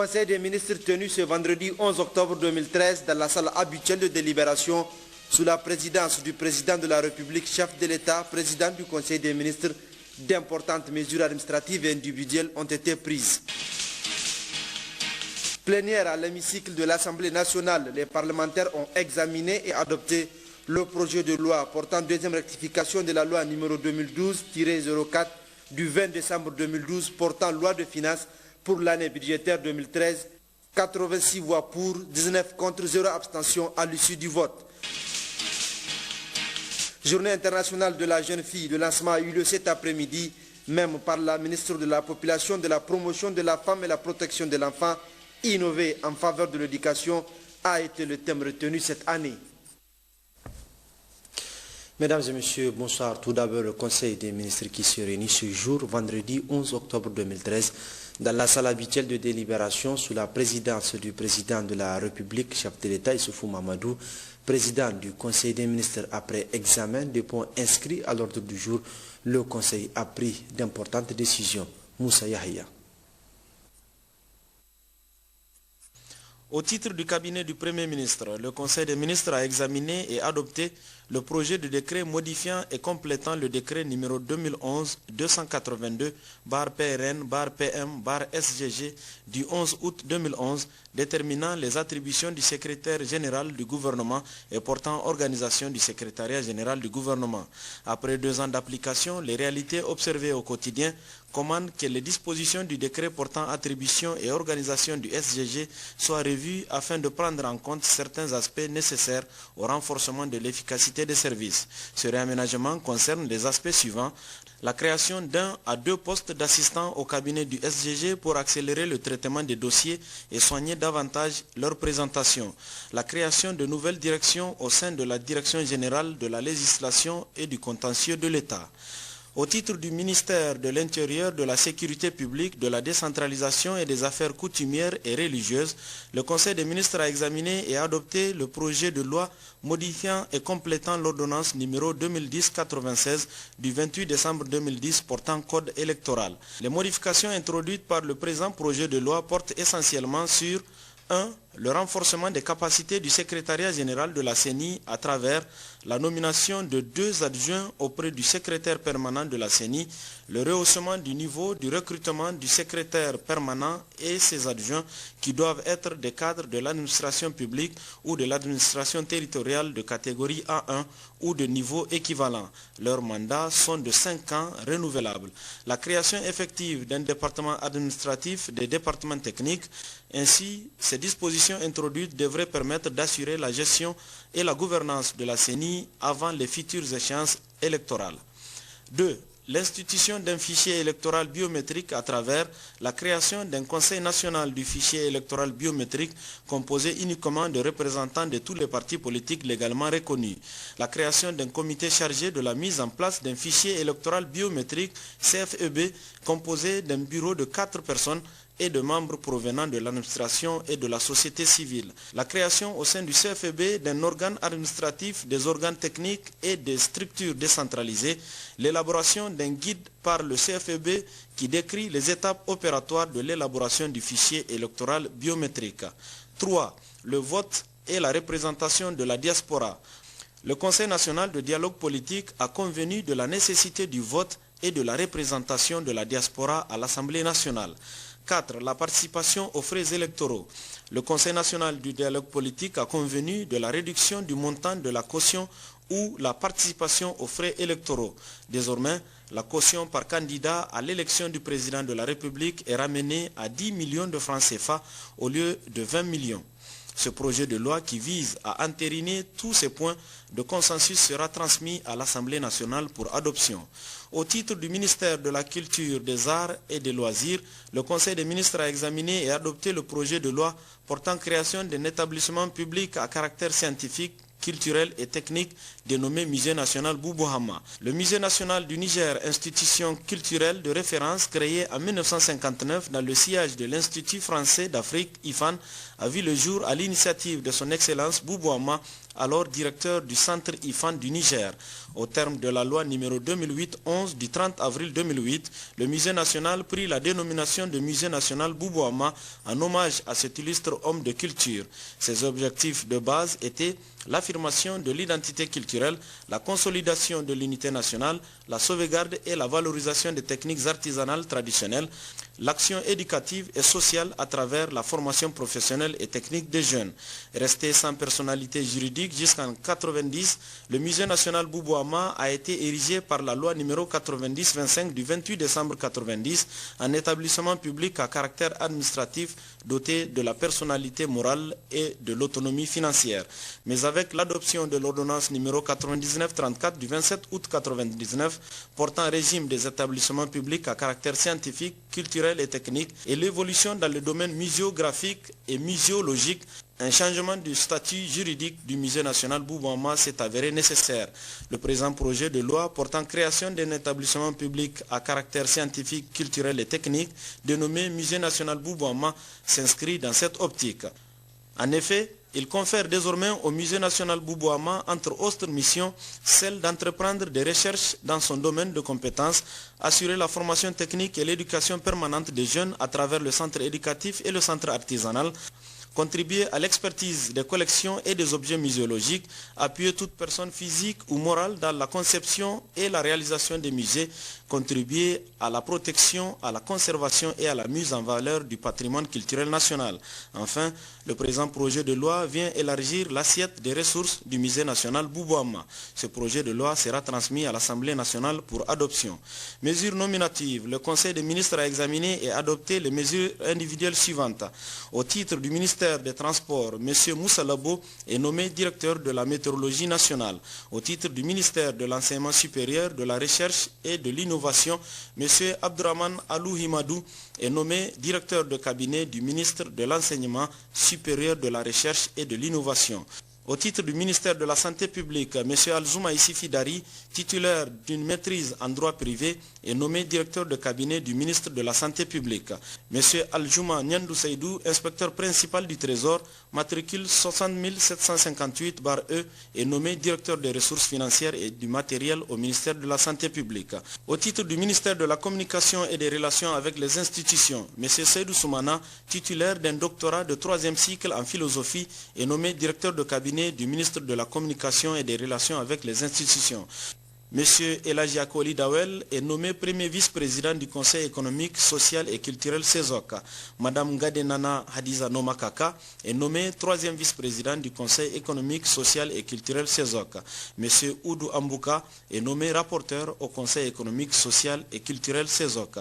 Conseil des ministres tenu ce vendredi 11 octobre 2013 dans la salle habituelle de délibération sous la présidence du président de la République, chef de l'État, président du Conseil des ministres. D'importantes mesures administratives et individuelles ont été prises. Plénière à l'hémicycle de l'Assemblée nationale, les parlementaires ont examiné et adopté le projet de loi portant deuxième rectification de la loi numéro 2012-04 du 20 décembre 2012 portant loi de finances pour l'année budgétaire 2013, 86 voix pour, 19 contre, 0 abstention à l'issue du vote. Journée internationale de la jeune fille, le lancement a eu lieu cet après-midi, même par la ministre de la Population, de la Promotion de la Femme et la Protection de l'Enfant. Innover en faveur de l'éducation a été le thème retenu cette année. Mesdames et messieurs, bonsoir. Tout d'abord, le Conseil des ministres qui se réunit ce jour, vendredi 11 octobre 2013, dans la salle habituelle de délibération sous la présidence du président de la République, chef de l'État Issoufou Mamadou, président du Conseil des ministres. Après examen des points inscrits à l'ordre du jour, le Conseil a pris d'importantes décisions. Moussa Yahya. Au titre du cabinet du Premier ministre, le Conseil des ministres a examiné et adopté le projet de décret modifiant et complétant le décret numéro 2011-282-PRN-PM-SGG du 11 août 2011 déterminant les attributions du secrétaire général du gouvernement et portant organisation du secrétariat général du gouvernement. Après 2 ans d'application, les réalités observées au quotidien commandent que les dispositions du décret portant attribution et organisation du SGG soient revues afin de prendre en compte certains aspects nécessaires au renforcement de l'efficacité des services. Ce réaménagement concerne les aspects suivants: la création d'1 à 2 postes d'assistants au cabinet du SGG pour accélérer le traitement des dossiers et soigner davantage leur présentation, la création de nouvelles directions au sein de la Direction générale de la législation et du contentieux de l'État. Au titre du ministère de l'Intérieur, de la Sécurité publique, de la décentralisation et des affaires coutumières et religieuses, le Conseil des ministres a examiné et adopté le projet de loi modifiant et complétant l'ordonnance numéro 2010-96 du 28 décembre 2010 portant code électoral. Les modifications introduites par le présent projet de loi portent essentiellement sur 1. Le renforcement des capacités du secrétariat général de la CENI à travers la nomination de 2 adjoints auprès du secrétaire permanent de la CENI, le rehaussement du niveau du recrutement du secrétaire permanent et ses adjoints qui doivent être des cadres de l'administration publique ou de l'administration territoriale de catégorie A1 ou de niveau équivalent. Leurs mandats sont de 5 ans renouvelables. La création effective d'un département administratif, des départements techniques. Ainsi, ces dispositions introduites devraient permettre d'assurer la gestion et la gouvernance de la CENI avant les futures échéances électorales. 2. L'institution d'un fichier électoral biométrique à travers la création d'un Conseil national du fichier électoral biométrique composé uniquement de représentants de tous les partis politiques légalement reconnus. La création d'un comité chargé de la mise en place d'un fichier électoral biométrique CFEB composé d'un bureau de 4 personnes et de membres provenant de l'administration et de la société civile. La création au sein du CFEB d'un organe administratif, des organes techniques et des structures décentralisées. L'élaboration d'un guide par le CFEB qui décrit les étapes opératoires de l'élaboration du fichier électoral biométrique. 3. Le vote et la représentation de la diaspora. Le Conseil national de dialogue politique a convenu de la nécessité du vote et de la représentation de la diaspora à l'Assemblée nationale. 4. La participation aux frais électoraux. Le Conseil national du dialogue politique a convenu de la réduction du montant de la caution ou la participation aux frais électoraux. Désormais, la caution par candidat à l'élection du président de la République est ramenée à 10 millions de francs CFA au lieu de 20 millions. Ce projet de loi qui vise à entériner tous ces points de consensus sera transmis à l'Assemblée nationale pour adoption. Au titre du ministère de la Culture, des Arts et des Loisirs, le Conseil des ministres a examiné et adopté le projet de loi portant création d'un établissement public à caractère scientifique, culturel et technique dénommé Musée national Boubou Hama. Le Musée national du Niger, institution culturelle de référence créée en 1959 dans le sillage de l'Institut français d'Afrique, IFAN, a vu le jour à l'initiative de son Excellence Boubou Hama, alors directeur du centre IFAN du Niger. Au terme de la loi numéro 2008-11 du 30 avril 2008, le musée national prit la dénomination de musée national Boubou Hama en hommage à cet illustre homme de culture. Ses objectifs de base étaient l'affirmation de l'identité culturelle, la consolidation de l'unité nationale, la sauvegarde et la valorisation des techniques artisanales traditionnelles, l'action éducative et sociale à travers la formation professionnelle et technique des jeunes. Resté sans personnalité juridique jusqu'en 1990, le musée national Boubou Hama a été érigé par la loi numéro 90-25 du 28 décembre 1990 en établissement public à caractère administratif doté de la personnalité morale et de l'autonomie financière. Mais avec l'adoption de l'ordonnance numéro 99-34 du 27 août 1999 portant régime des établissements publics à caractère scientifique, culturel et technique et l'évolution dans le domaine muséographique et muséologique, un changement du statut juridique du musée national Boubou Hama s'est avéré nécessaire. Le présent projet de loi portant création d'un établissement public à caractère scientifique, culturel et technique dénommé Musée national Boubou Hama s'inscrit dans cette optique. En effet, il confère désormais au musée national Boubou Hama, entre autres missions, celle d'entreprendre des recherches dans son domaine de compétences, assurer la formation technique et l'éducation permanente des jeunes à travers le centre éducatif et le centre artisanal, contribuer à l'expertise des collections et des objets muséologiques, appuyer toute personne physique ou morale dans la conception et la réalisation des musées, contribuer à la protection, à la conservation et à la mise en valeur du patrimoine culturel national. Enfin, le présent projet de loi vient élargir l'assiette des ressources du musée national Boubou Hama. Ce projet de loi sera transmis à l'Assemblée nationale pour adoption. Mesures nominatives. Le Conseil des ministres a examiné et adopté les mesures individuelles suivantes. Au titre du ministère des Transports, M. Moussa Labo est nommé directeur de la météorologie nationale. Au titre du ministère de l'enseignement supérieur, de la recherche et de l'innovation, M. Abdurrahman Alou Himadou est nommé directeur de cabinet du ministre de l'enseignement supérieur, de la recherche et de l'innovation. Au titre du ministère de la Santé publique, M. Alzouma Issifi Dari, titulaire d'une maîtrise en droit privé, est nommé directeur de cabinet du ministre de la Santé publique. M. Aljouma Nyandou Seydou, inspecteur principal du Trésor, matricule 60 758-E, est nommé directeur des ressources financières et du matériel au ministère de la Santé publique. Au titre du ministère de la Communication et des Relations avec les institutions, M. Seydou Soumana, titulaire d'un doctorat de 3e cycle en philosophie, est nommé directeur de cabinet du ministre de la Communication et des Relations avec les institutions. M. Eladji Akoli Dawel est nommé premier vice-président du Conseil économique, social et culturel CESOC. Mme Ngadenana Hadiza Nomakaka est nommée troisième vice-président du Conseil économique, social et culturel CESOC. M. Oudou Ambouka est nommé rapporteur au Conseil économique, social et culturel CESOC.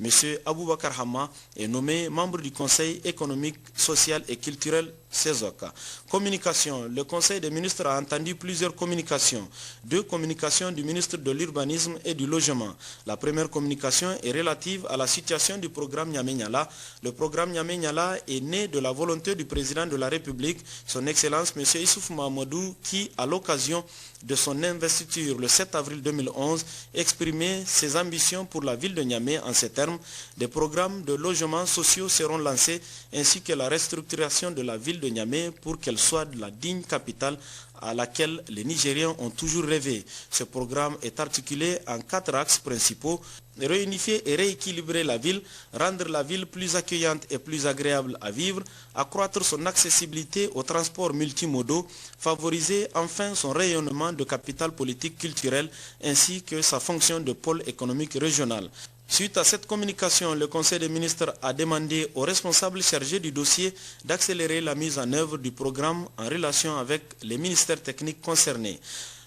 M. Aboubakar Hama est nommé membre du Conseil économique, social et culturel CESOC. Communication. Le Conseil des ministres a entendu plusieurs communications. 2 communications du ministre de l'Urbanisme et du Logement. La première communication est relative à la situation du programme Niamey-Niala. Le programme Niamey-Niala est né de la volonté du président de la République, son Excellence M. Issoufou Mahamadou, qui, à l'occasion de son investiture le 7 avril 2011, exprimait ses ambitions pour la ville de Niamey en ces termes. Des programmes de logements sociaux seront lancés, ainsi que la restructuration de la ville de Niamey pour qu'elle soit de la digne capitale à laquelle les Nigériens ont toujours rêvé. Ce programme est articulé en 4 axes principaux: réunifier et rééquilibrer la ville, rendre la ville plus accueillante et plus agréable à vivre, accroître son accessibilité aux transports multimodaux, favoriser enfin son rayonnement de capitale politique culturelle ainsi que sa fonction de pôle économique régional. Suite à cette communication, le Conseil des ministres a demandé aux responsables chargés du dossier d'accélérer la mise en œuvre du programme en relation avec les ministères techniques concernés.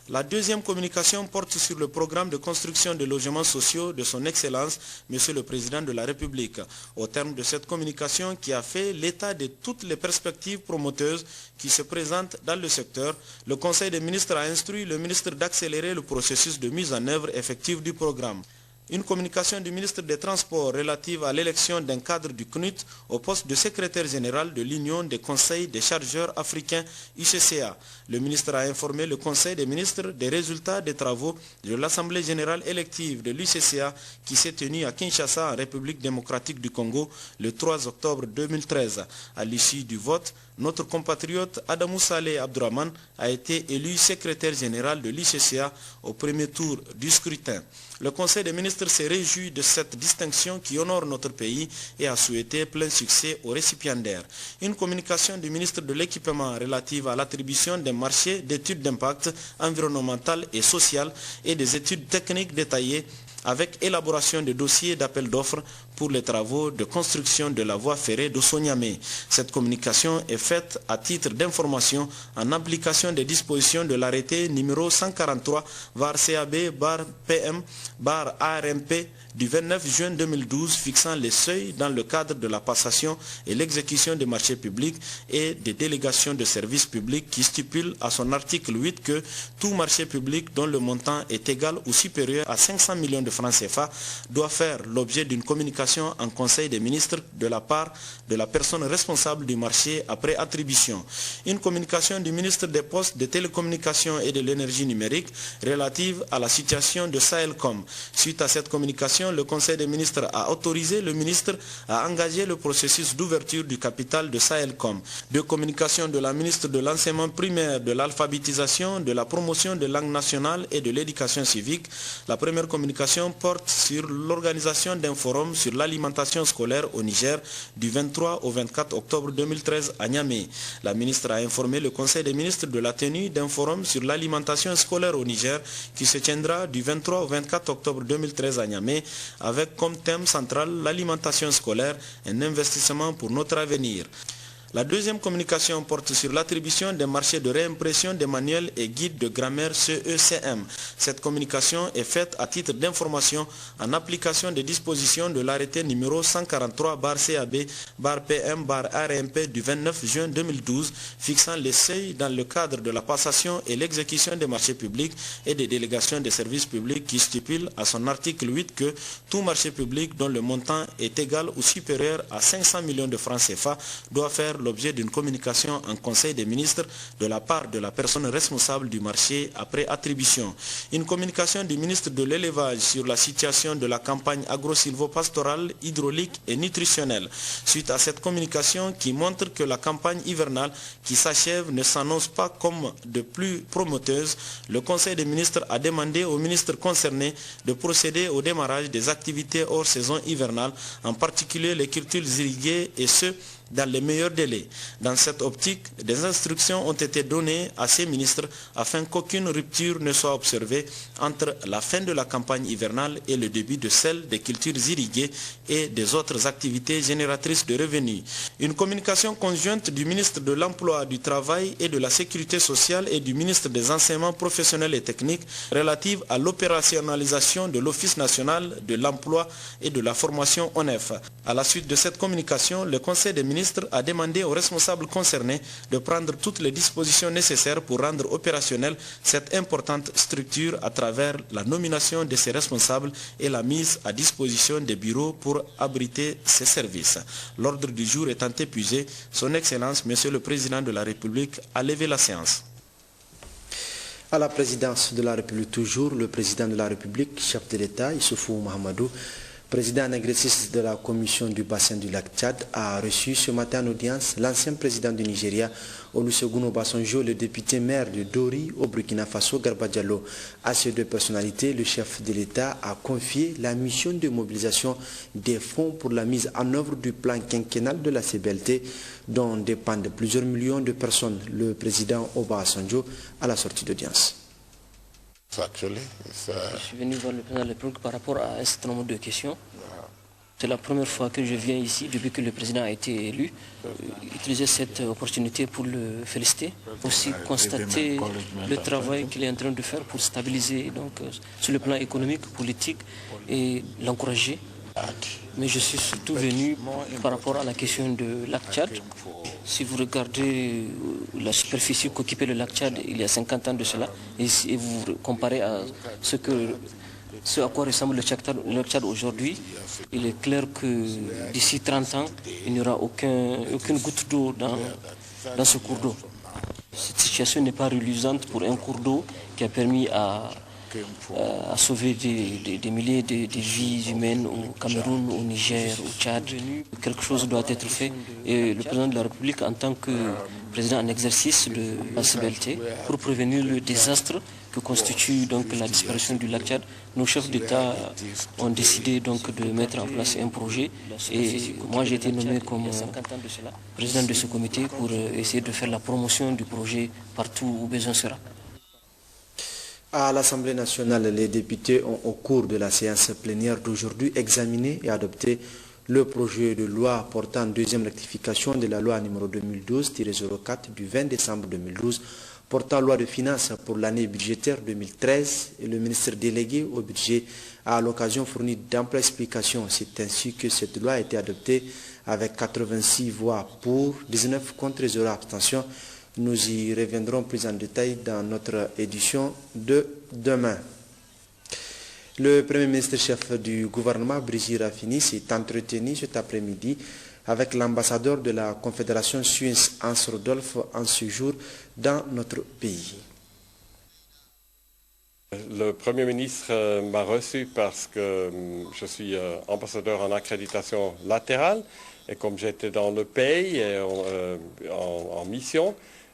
La deuxième communication porte sur le programme de construction de logements sociaux de son Excellence, Monsieur le Président de la République. Au terme de cette communication qui a fait l'état de toutes les perspectives promoteuses qui se présentent dans le secteur, le Conseil des ministres a instruit le ministre d'accélérer le processus de mise en œuvre effective du programme. Une communication du ministre des Transports relative à l'élection d'un cadre du CNUT au poste de secrétaire général de l'Union des conseils des chargeurs africains UCCA. Le ministre a informé le Conseil des ministres des résultats des travaux de l'Assemblée générale élective de l'UCCA qui s'est tenue à Kinshasa en République démocratique du Congo le 3 octobre 2013. À l'issue du vote, notre compatriote Adamou Saleh Abdourahmane a été élu secrétaire général de l'ICCA au premier tour du scrutin. Le Conseil des ministres s'est réjoui de cette distinction qui honore notre pays et a souhaité plein succès aux récipiendaires. Une communication du ministre de l'Équipement relative à l'attribution des marchés d'études d'impact environnemental et social et des études techniques détaillées avec élaboration de dossiers d'appel d'offres pour les travaux de construction de la voie ferrée d'Osso-Niamey. Cette communication est faite à titre d'information en application des dispositions de l'arrêté numéro 143/CAB/PM/ARMP du 29 juin 2012 fixant les seuils dans le cadre de la passation et l'exécution des marchés publics et des délégations de services publics qui stipule à son article 8 que tout marché public dont le montant est égal ou supérieur à 500 millions de francs CFA doit faire l'objet d'une communication en Conseil des ministres de la part de la personne responsable du marché après attribution. Une communication du ministre des Postes, des Télécommunications et de l'Énergie numérique relative à la situation de Sahelcom. Suite à cette communication, le Conseil des ministres a autorisé le ministre à engager le processus d'ouverture du capital de Sahelcom. Deux communications de la ministre de l'Enseignement primaire, de l'alphabétisation, de la promotion des langues nationales et de l'éducation civique. La première communication porte sur l'organisation d'un forum sur l'alimentation scolaire au Niger du 23 au 24 octobre 2013 à Niamey. La ministre a informé le Conseil des ministres de la tenue d'un forum sur l'alimentation scolaire au Niger qui se tiendra du 23 au 24 octobre 2013 à Niamey avec comme thème central l'alimentation scolaire, un investissement pour notre avenir. La deuxième communication porte sur l'attribution des marchés de réimpression des manuels et guides de grammaire CECM. Cette communication est faite à titre d'information en application des dispositions de l'arrêté numéro 143/CAB/PM/ARMP du 29 juin 2012 fixant les seuils dans le cadre de la passation et l'exécution des marchés publics et des délégations des services publics qui stipule à son article 8 que tout marché public dont le montant est égal ou supérieur à 500 millions de francs CFA doit faire l'objet d'une communication en Conseil des ministres de la part de la personne responsable du marché après attribution. Une communication du ministre de l'Élevage sur la situation de la campagne agro-silvopastorale, hydraulique et nutritionnelle. Suite à cette communication qui montre que la campagne hivernale qui s'achève ne s'annonce pas comme de plus promoteuse, le Conseil des ministres a demandé aux ministres concernés de procéder au démarrage des activités hors saison hivernale, en particulier les cultures irriguées et ce, dans les meilleurs délais. Dans cette optique, des instructions ont été données à ces ministres afin qu'aucune rupture ne soit observée entre la fin de la campagne hivernale et le début de celle des cultures irriguées et des autres activités génératrices de revenus. Une communication conjointe du ministre de l'Emploi, du Travail et de la Sécurité sociale et du ministre des Enseignements professionnels et techniques relative à l'opérationnalisation de l'Office national de l'emploi et de la formation ONEF. À la suite de cette communication, le Conseil des ministres a demandé aux responsables concernés de prendre toutes les dispositions nécessaires pour rendre opérationnelle cette importante structure à travers la nomination de ses responsables et la mise à disposition des bureaux pour abriter ses services. L'ordre du jour étant épuisé, Son Excellence, Monsieur le Président de la République, a levé la séance. À la présidence de la République toujours, le président de la République, chef de l'État, Issoufou Mahamadou, président en exercice de la commission du bassin du lac Tchad, a reçu ce matin en audience l'ancien président du Nigeria, Olusegun Obasanjo, le député maire de Dori au Burkina Faso, Garba Diallo. À ces deux personnalités, le chef de l'État a confié la mission de mobilisation des fonds pour la mise en œuvre du plan quinquennal de la CBLT, dont dépendent plusieurs millions de personnes. Le président Obasanjo à la sortie d'audience. Je suis venu voir le président de la République par rapport à un certain nombre de questions. C'est la première fois que je viens ici depuis que le président a été élu. Utiliser cette opportunité pour le féliciter, aussi constater le travail qu'il est en train de faire pour stabiliser donc, sur le plan économique, politique et l'encourager. Mais je suis surtout venu par rapport à la question de lac Tchad. Si vous regardez la superficie qu'occupait le lac Tchad il y a 50 ans de cela, et vous comparez à ce à quoi ressemble le Tchad aujourd'hui, il est clair que d'ici 30 ans, il n'y aura aucune goutte d'eau dans ce cours d'eau. Cette situation n'est pas reluisante pour un cours d'eau qui a permis à a sauvé des milliers de vies humaines au Cameroun, au Niger, au Tchad. Quelque chose doit être fait et le président de la République, en tant que président en exercice de la CBLT, pour prévenir le désastre que constitue donc la disparition du lac Tchad, nos chefs d'État ont décidé donc de mettre en place un projet et moi j'ai été nommé comme président de ce comité pour essayer de faire la promotion du projet partout où besoin sera. À l'Assemblée nationale, les députés ont au cours de la séance plénière d'aujourd'hui examiné et adopté le projet de loi portant deuxième rectification de la loi numéro 2012-04 du 20 décembre 2012 portant loi de finances pour l'année budgétaire 2013 et le ministre délégué au budget a à l'occasion fourni d'amples explications. C'est ainsi que cette loi a été adoptée avec 86 voix pour, 19 contre et 0 abstention. Nous y reviendrons plus en détail dans notre édition de demain. Le Premier ministre chef du gouvernement, Brigitte Raffini, s'est entretenu cet après-midi avec l'ambassadeur de la Confédération suisse, Hans Rudolf, en séjour dans notre pays. Le Premier ministre m'a reçu parce que je suis ambassadeur en accréditation latérale et comme j'étais dans le pays en mission,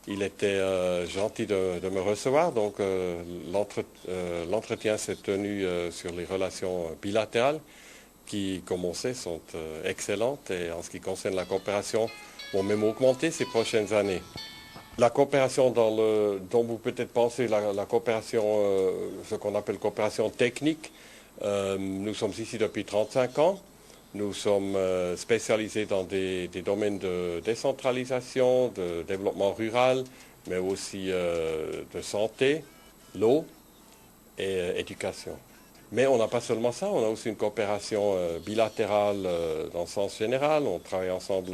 il était gentil de me recevoir. Donc l'entretien s'est tenu sur les relations bilatérales qui, comme on sait, sont excellentes et en ce qui concerne la coopération, vont même augmenter ces prochaines années. La coopération dont vous peut-être pensez, la coopération, ce qu'on appelle coopération technique, nous sommes ici depuis 35 ans. Nous sommes spécialisés dans des domaines de décentralisation, de développement rural, mais aussi de santé, l'eau et éducation. Mais on n'a pas seulement ça, on a aussi une coopération bilatérale dans le sens général. On travaille ensemble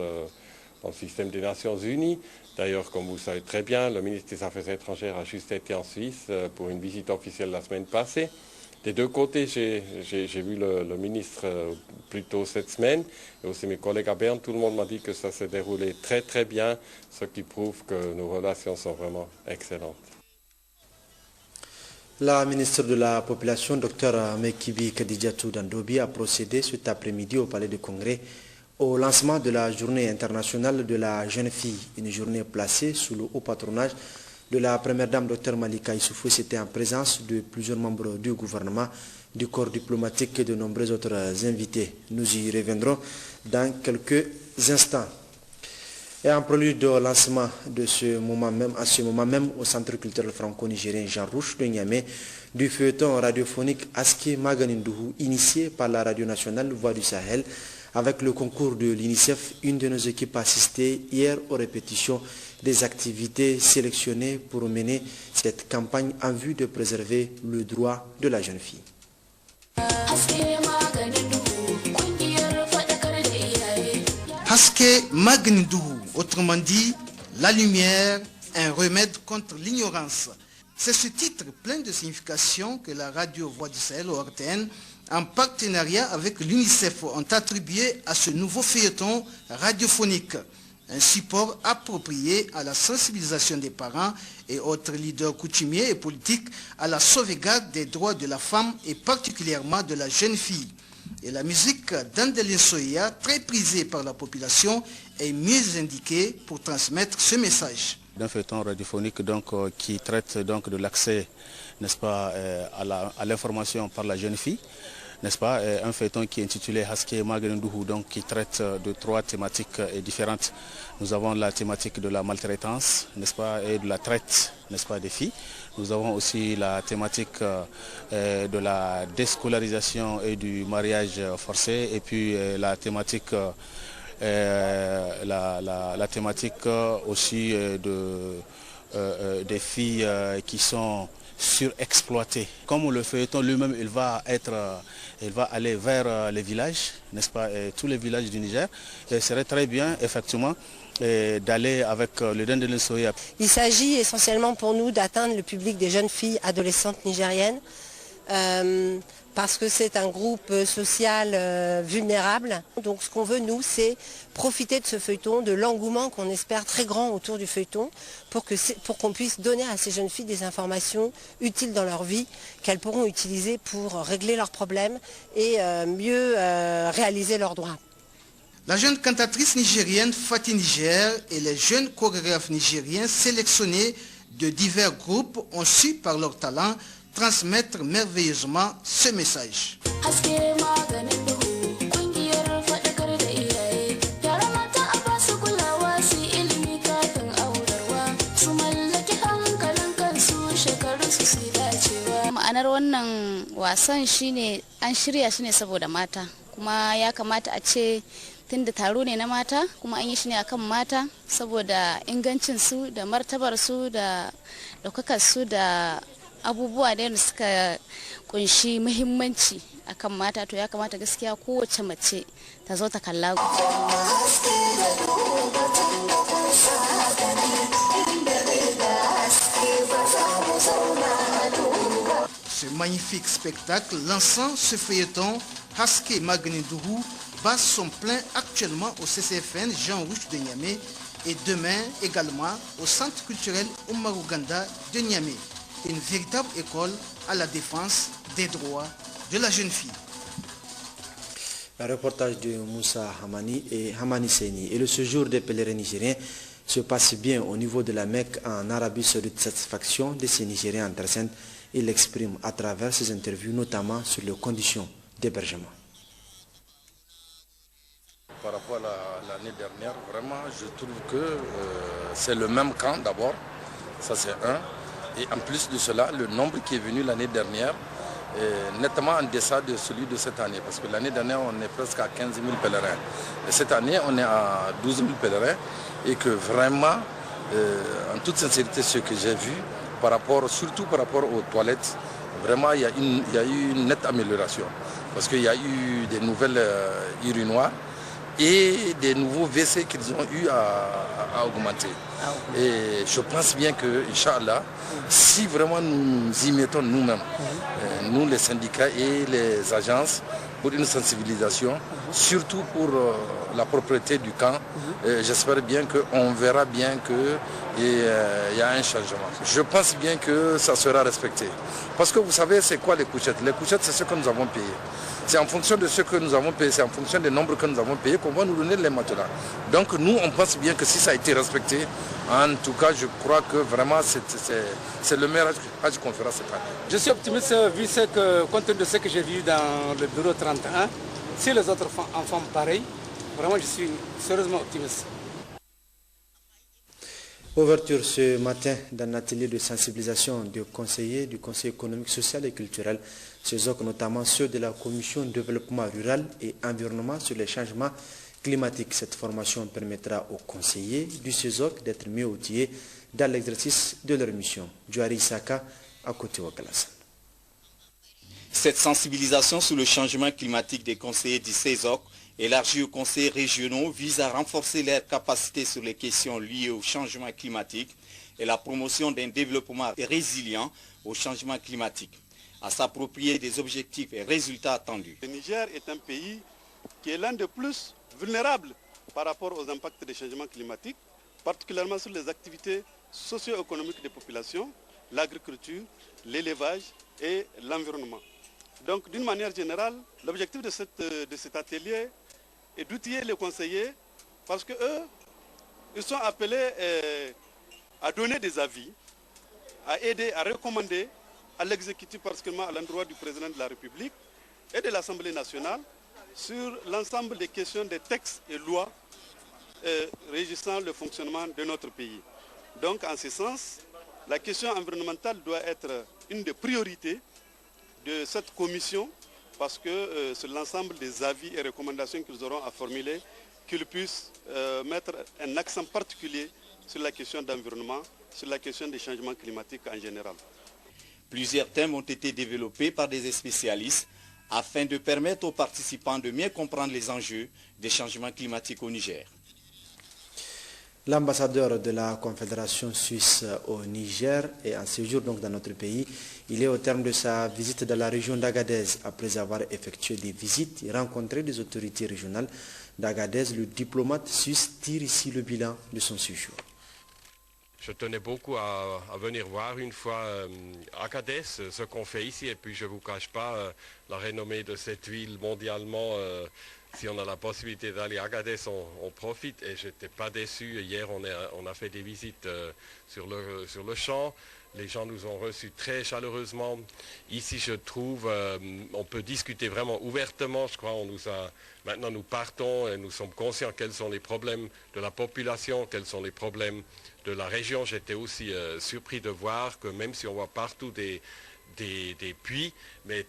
dans le système des Nations Unies. D'ailleurs, comme vous savez très bien, le ministre des Affaires étrangères a juste été en Suisse pour une visite officielle la semaine passée. Des deux côtés, j'ai vu le ministre plus tôt cette semaine, et aussi mes collègues à Berne. Tout le monde m'a dit que ça s'est déroulé très très bien, ce qui prouve que nos relations sont vraiment excellentes. La ministre de la Population, Dr Mekibi Kadidjatou Dandobi, a procédé cet après-midi au Palais du Congrès au lancement de la Journée internationale de la jeune fille, une journée placée sous le haut patronage de la première dame Dr Malika Issoufou. C'était en présence de plusieurs membres du gouvernement, du corps diplomatique et de nombreux autres invités. Nous y reviendrons dans quelques instants. Et en prélude au lancement de ce moment même, à ce moment même, au Centre culturel franco-nigérien Jean Rouch de Niamey, du feuilleton radiophonique Aske Maganindougou, initié par la radio nationale Voix du Sahel, avec le concours de l'UNICEF, une de nos équipes a assisté hier aux répétitions des activités sélectionnées pour mener cette campagne en vue de préserver le droit de la jeune fille. Haske Magnidou, autrement dit, la lumière, un remède contre l'ignorance. C'est ce titre plein de signification que la radio Voix du Sahel, ORTN, en partenariat avec l'UNICEF, ont attribué à ce nouveau feuilleton radiophonique. Un support approprié à la sensibilisation des parents et autres leaders coutumiers et politiques à la sauvegarde des droits de la femme et particulièrement de la jeune fille. Et la musique d'Andelin Soya, très prisée par la population, est mieux indiquée pour transmettre ce message. D'un feuilleton radiophonique qui traite de l'accès, n'est-ce pas, à l'information par la jeune fille, n'est-ce pas, un feuilleton qui est intitulé Haske Magnidou, qui traite de 3 thématiques différentes. Nous avons la thématique de la maltraitance, n'est-ce pas, et de la traite, n'est-ce pas, des filles. Nous avons aussi la thématique de la déscolarisation et du mariage forcé, et puis la thématique aussi des filles qui sont surexploitées. Comme le feuilleton lui-même, il va aller vers les villages, n'est-ce pas, tous les villages du Niger. Et il serait très bien, effectivement, d'aller avec le Dandelin Soya. Il s'agit essentiellement pour nous d'atteindre le public des jeunes filles adolescentes nigériennes parce que c'est un groupe social vulnérable. Donc ce qu'on veut, nous, c'est profiter de ce feuilleton, de l'engouement qu'on espère très grand autour du feuilleton, pour qu'on puisse donner à ces jeunes filles des informations utiles dans leur vie, qu'elles pourront utiliser pour régler leurs problèmes et mieux réaliser leurs droits. La jeune cantatrice nigérienne Fatih Niger et les jeunes chorégraphes nigériens sélectionnés de divers groupes ont su par leur talent transmettre merveilleusement ce message. Ma'anar wannan wasan shine an shirya shi ne saboda mata, kuma ya kamata a ce tunda taro ne na mata kuma an yi shi ne akan mata saboda ingancin su da martabar su da daukakar su da abubuwa da suka kunshi muhimmanci akan mata, to ya kamata gaskiya kowace mace ta zo ta kalla. Ce magnifique spectacle lançant ce feuilleton, Haske Magnindougou bat son plein actuellement au CCFN Jean Rouge de Niamey et demain également au Centre culturel Oumar Ouganda de Niamey. Une véritable école à la défense des droits de la jeune fille. Un reportage de Moussa Hamani et Hamani Seni. Et le séjour des pèlerins nigériens se passe bien au niveau de la Mecque en Arabie Saoudite. Satisfaction de ces Nigériens en Terre Sainte. Il l'exprime à travers ses interviews, notamment sur les conditions d'hébergement. Par rapport à l'année dernière, vraiment, je trouve que c'est le même camp d'abord. Ça, c'est un. Et en plus de cela, le nombre qui est venu l'année dernière est nettement en deçà de celui de cette année. Parce que l'année dernière, on est presque à 15 000 pèlerins. Et cette année, on est à 12 000 pèlerins. Et que vraiment, en toute sincérité, ce que j'ai vu, surtout par rapport aux toilettes, vraiment, il y a eu une nette amélioration. Parce qu'il y a eu des nouvelles urinoirs et des nouveaux WC qu'ils ont eu à augmenter. Et je pense bien que, Inch'Allah, si vraiment nous y mettons nous-mêmes, nous les syndicats et les agences, pour une sensibilisation, surtout pour la propriété du camp, j'espère bien qu'on verra bien qu'il y a un changement. Je pense bien que ça sera respecté. Parce que vous savez, c'est quoi les couchettes? Les couchettes, c'est ce que nous avons payé. C'est en fonction de ce que nous avons payé, c'est en fonction des nombres que nous avons payés qu'on va nous donner les matelas. Donc nous, on pense bien que si ça a été respecté, en tout cas, je crois que vraiment c'est le meilleur âge qu'on fera cette année. Je suis optimiste vu compte tenu de ce que j'ai vu dans le bureau 31. Si les autres en font pareil, vraiment je suis sérieusement optimiste. Ouverture ce matin d'un atelier de sensibilisation de conseillers du Conseil économique, social et culturel, CESOC, notamment ceux de la Commission développement rural et environnement sur les changements climatiques. Cette formation permettra aux conseillers du CESOC d'être mieux outillés dans l'exercice de leur mission. Djouari Saka, à côté de Wakalasan. Cette sensibilisation sur le changement climatique des conseillers du CESOC élargie aux conseils régionaux vise à renforcer leurs capacités sur les questions liées au changement climatique et la promotion d'un développement résilient au changement climatique, à s'approprier des objectifs et résultats attendus. Le Niger est un pays qui est l'un des plus vulnérables par rapport aux impacts des changements climatiques, particulièrement sur les activités socio-économiques des populations, l'agriculture, l'élevage et l'environnement. Donc, d'une manière générale, l'objectif de cet atelier est d'outiller les conseillers parce qu'eux, ils sont appelés à donner des avis, à aider, à recommander à l'exécutif, particulièrement à l'endroit du président de la République et de l'Assemblée nationale, sur l'ensemble des questions des textes et lois régissant le fonctionnement de notre pays. Donc, en ce sens, la question environnementale doit être une des priorités de cette commission parce que c'est l'ensemble des avis et recommandations qu'ils auront à formuler qu'ils puissent mettre un accent particulier sur la question d'environnement, sur la question des changements climatiques en général. Plusieurs thèmes ont été développés par des spécialistes afin de permettre aux participants de mieux comprendre les enjeux des changements climatiques au Niger. L'ambassadeur de la Confédération suisse au Niger est en séjour donc dans notre pays. Il est au terme de sa visite dans la région d'Agadez. Après avoir effectué des visites et rencontré des autorités régionales d'Agadez, le diplomate suisse tire ici le bilan de son séjour. Je tenais beaucoup à venir voir une fois Agadez, ce qu'on fait ici, et puis je ne vous cache pas la renommée de cette ville mondialement. Si on a la possibilité d'aller à Agadez, on profite, et je n'étais pas déçu. Hier, on a fait des visites sur le champ. Les gens nous ont reçus très chaleureusement. Ici, je trouve, on peut discuter vraiment ouvertement. Je crois maintenant nous partons et nous sommes conscients quels sont les problèmes de la population, quels sont les problèmes de la région. J'étais aussi surpris de voir que même si on voit partout des puits, mais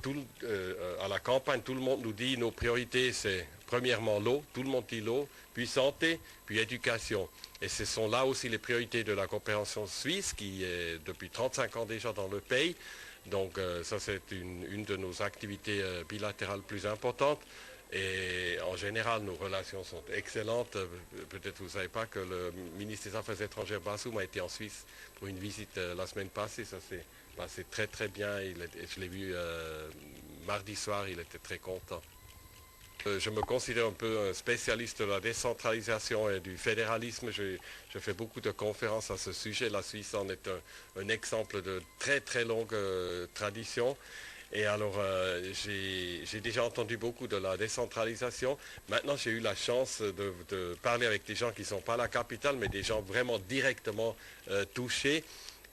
à la campagne, tout le monde nous dit nos priorités, c'est premièrement l'eau, tout le monde dit l'eau, puis santé, puis éducation. Et ce sont là aussi les priorités de la coopération suisse qui est depuis 35 ans déjà dans le pays. Donc ça c'est une de nos activités bilatérales plus importantes. Et en général, nos relations sont excellentes. Peut-être vous ne savez pas que le ministre des Affaires étrangères Bassoum a été en Suisse pour une visite la semaine passée. Ça s'est passé très très bien. Je l'ai vu mardi soir, il était très content. Je me considère un peu un spécialiste de la décentralisation et du fédéralisme. Je fais beaucoup de conférences à ce sujet. La Suisse en est un exemple de très très longue tradition. Et alors, j'ai déjà entendu beaucoup de la décentralisation. Maintenant, j'ai eu la chance de parler avec des gens qui ne sont pas à la capitale, mais des gens vraiment directement touchés.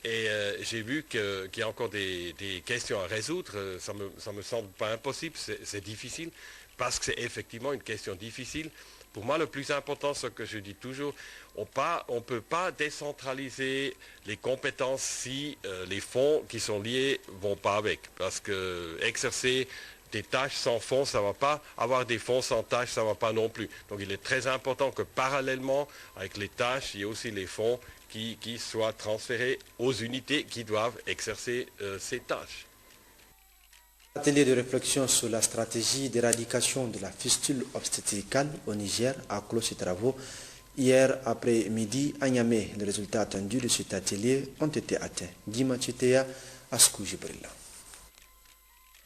Et j'ai vu qu'il y a encore des questions à résoudre. Ça me semble pas impossible, c'est difficile, parce que c'est effectivement une question difficile. Pour moi, le plus important, ce que je dis toujours, on ne peut pas décentraliser les compétences si les fonds qui sont liés ne vont pas avec. Parce que exercer des tâches sans fonds, ça ne va pas. Avoir des fonds sans tâches, ça ne va pas non plus. Donc il est très important que parallèlement avec les tâches, il y ait aussi les fonds qui soient transférés aux unités qui doivent exercer ces tâches. L'atelier de réflexion sur la stratégie d'éradication de la fistule obstétricale au Niger a clos ses travaux hier après-midi à Niamey. Les résultats attendus de cet atelier ont été atteints. Dima Chetea, Askou Jibrilla.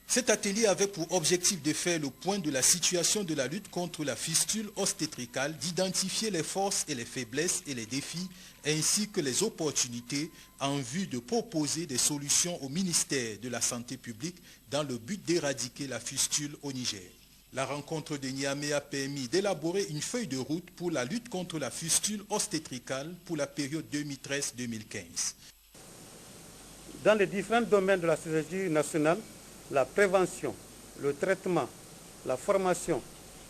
Cet atelier avait pour objectif de faire le point de la situation de la lutte contre la fistule obstétricale, d'identifier les forces et les faiblesses et les défis, ainsi que les opportunités en vue de proposer des solutions au ministère de la Santé publique dans le but d'éradiquer la fistule au Niger. La rencontre de Niamey a permis d'élaborer une feuille de route pour la lutte contre la fistule obstétricale pour la période 2013-2015. Dans les différents domaines de la stratégie nationale, la prévention, le traitement, la formation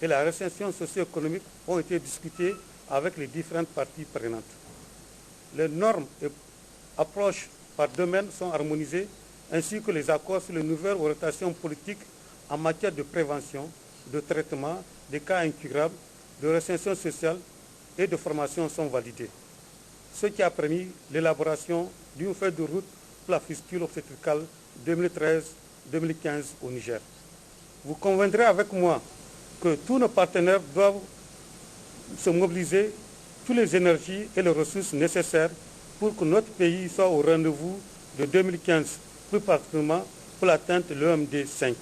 et la réinsertion socio-économique ont été discutés avec les différentes parties prenantes. Les normes et approches par domaine sont harmonisées, ainsi que les accords sur les nouvelles orientations politiques en matière de prévention, de traitement des cas incurables, de réinsertion sociale et de formation sont validés. Ce qui a permis l'élaboration d'une feuille de route pour la fistule obstétricale 2013-2015 au Niger. Vous conviendrez avec moi que tous nos partenaires doivent se mobiliser toutes les énergies et les ressources nécessaires pour que notre pays soit au rendez-vous de 2015, plus particulièrement pour l'atteinte de l'OMD 5.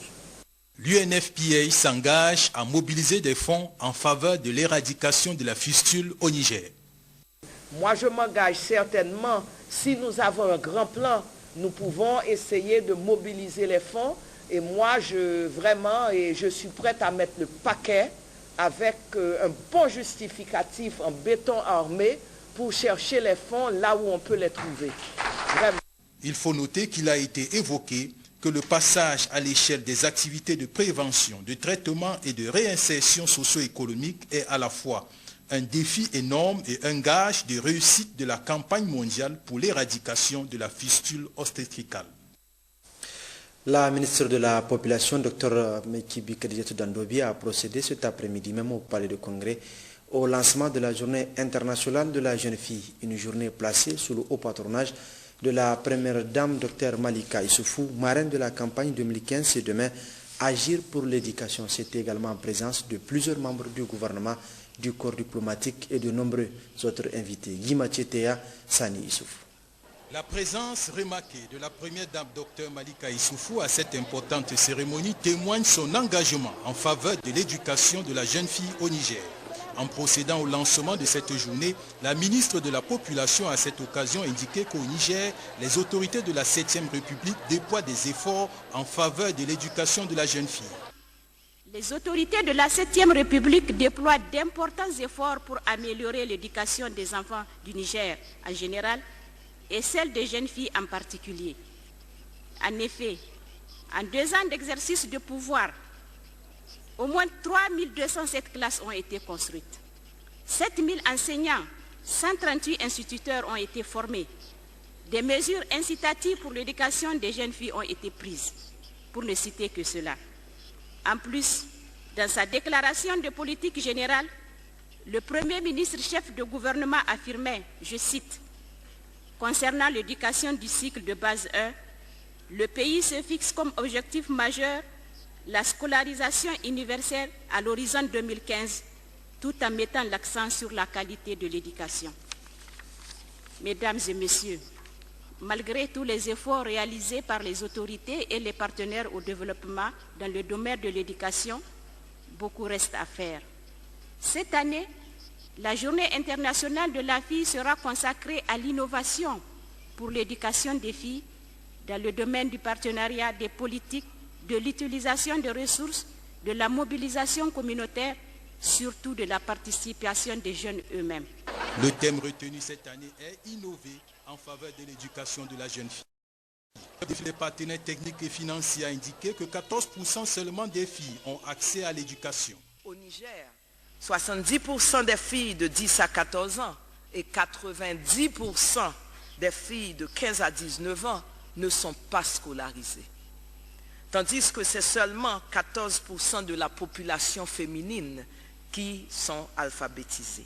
L'UNFPA s'engage à mobiliser des fonds en faveur de l'éradication de la fistule au Niger. Moi, je m'engage certainement, si nous avons un grand plan, nous pouvons essayer de mobiliser les fonds. Et moi, je suis prête à mettre le paquet avec un bon justificatif en béton armé pour chercher les fonds là où on peut les trouver. Vraiment. Il faut noter qu'il a été évoqué que le passage à l'échelle des activités de prévention, de traitement et de réinsertion socio-économique est à la fois un défi énorme et un gage de réussite de la campagne mondiale pour l'éradication de la fistule obstétricale. La ministre de la Population, Dr Mekibi Kadijatou Dandobi, a procédé cet après-midi même au Palais de Congrès au lancement de la journée internationale de la jeune fille, une journée placée sous le haut patronage de la première dame Dr Malika Issoufou, marraine de la campagne 2015 c'est demain, Agir pour l'éducation. C'était également en présence de plusieurs membres du gouvernement du corps diplomatique et de nombreux autres invités. Guima Tchetea, Sani Issoufou. La présence remarquée de la première dame Dr Malika Issoufou à cette importante cérémonie témoigne son engagement en faveur de l'éducation de la jeune fille au Niger. En procédant au lancement de cette journée, la ministre de la Population a à cette occasion indiqué qu'au Niger, les autorités de la 7e République déploient des efforts en faveur de l'éducation de la jeune fille. Les autorités de la 7e République déploient d'importants efforts pour améliorer l'éducation des enfants du Niger en général et celle des jeunes filles en particulier. En effet, en 2 ans d'exercice de pouvoir, au moins 3207 classes ont été construites. 7000 enseignants, 138 instituteurs ont été formés. Des mesures incitatives pour l'éducation des jeunes filles ont été prises, pour ne citer que cela. En plus, dans sa déclaration de politique générale, le Premier ministre chef de gouvernement affirmait, je cite, « Concernant l'éducation du cycle de base 1, le pays se fixe comme objectif majeur la scolarisation universelle à l'horizon 2015, tout en mettant l'accent sur la qualité de l'éducation. » Mesdames et messieurs, malgré tous les efforts réalisés par les autorités et les partenaires au développement dans le domaine de l'éducation, beaucoup reste à faire. Cette année, la Journée internationale de la fille sera consacrée à l'innovation pour l'éducation des filles dans le domaine du partenariat des politiques, de l'utilisation des ressources, de la mobilisation communautaire, surtout de la participation des jeunes eux-mêmes. Le thème retenu cette année est « Innover en faveur de l'éducation de la jeune fille ». Les partenaires techniques et financiers ont indiqué que 14% seulement des filles ont accès à l'éducation. Au Niger, 70% des filles de 10 à 14 ans et 90% des filles de 15 à 19 ans ne sont pas scolarisées. Tandis que c'est seulement 14% de la population féminine qui sont alphabétisées.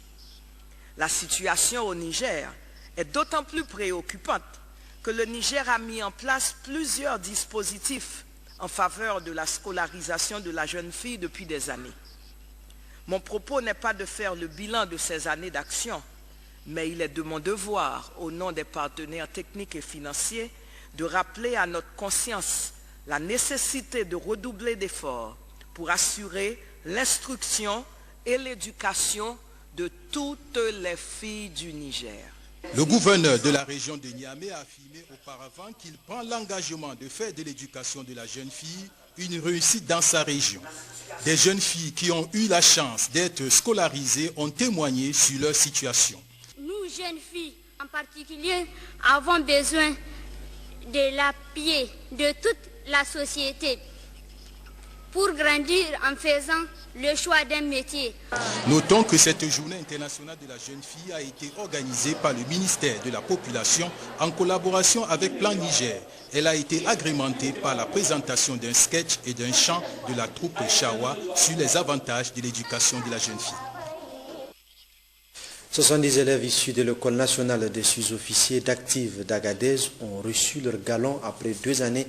La situation au Niger est d'autant plus préoccupante que le Niger a mis en place plusieurs dispositifs en faveur de la scolarisation de la jeune fille depuis des années. Mon propos n'est pas de faire le bilan de ces années d'action, mais il est de mon devoir, au nom des partenaires techniques et financiers, de rappeler à notre conscience la nécessité de redoubler d'efforts pour assurer l'instruction et l'éducation de toutes les filles du Niger. Le gouverneur de la région de Niamey a affirmé auparavant qu'il prend l'engagement de faire de l'éducation de la jeune fille une réussite dans sa région. Des jeunes filles qui ont eu la chance d'être scolarisées ont témoigné sur leur situation. Nous, jeunes filles en particulier, avons besoin de l'appui de toute la société pour grandir en faisant le choix d'un métier. Notons que cette journée internationale de la jeune fille a été organisée par le ministère de la Population en collaboration avec Plan Niger. Elle a été agrémentée par la présentation d'un sketch et d'un chant de la troupe Chawa sur les avantages de l'éducation de la jeune fille. 70 élèves issus de l'École nationale des sous-officiers d'actifs d'Agadez ont reçu leur galon après 2 années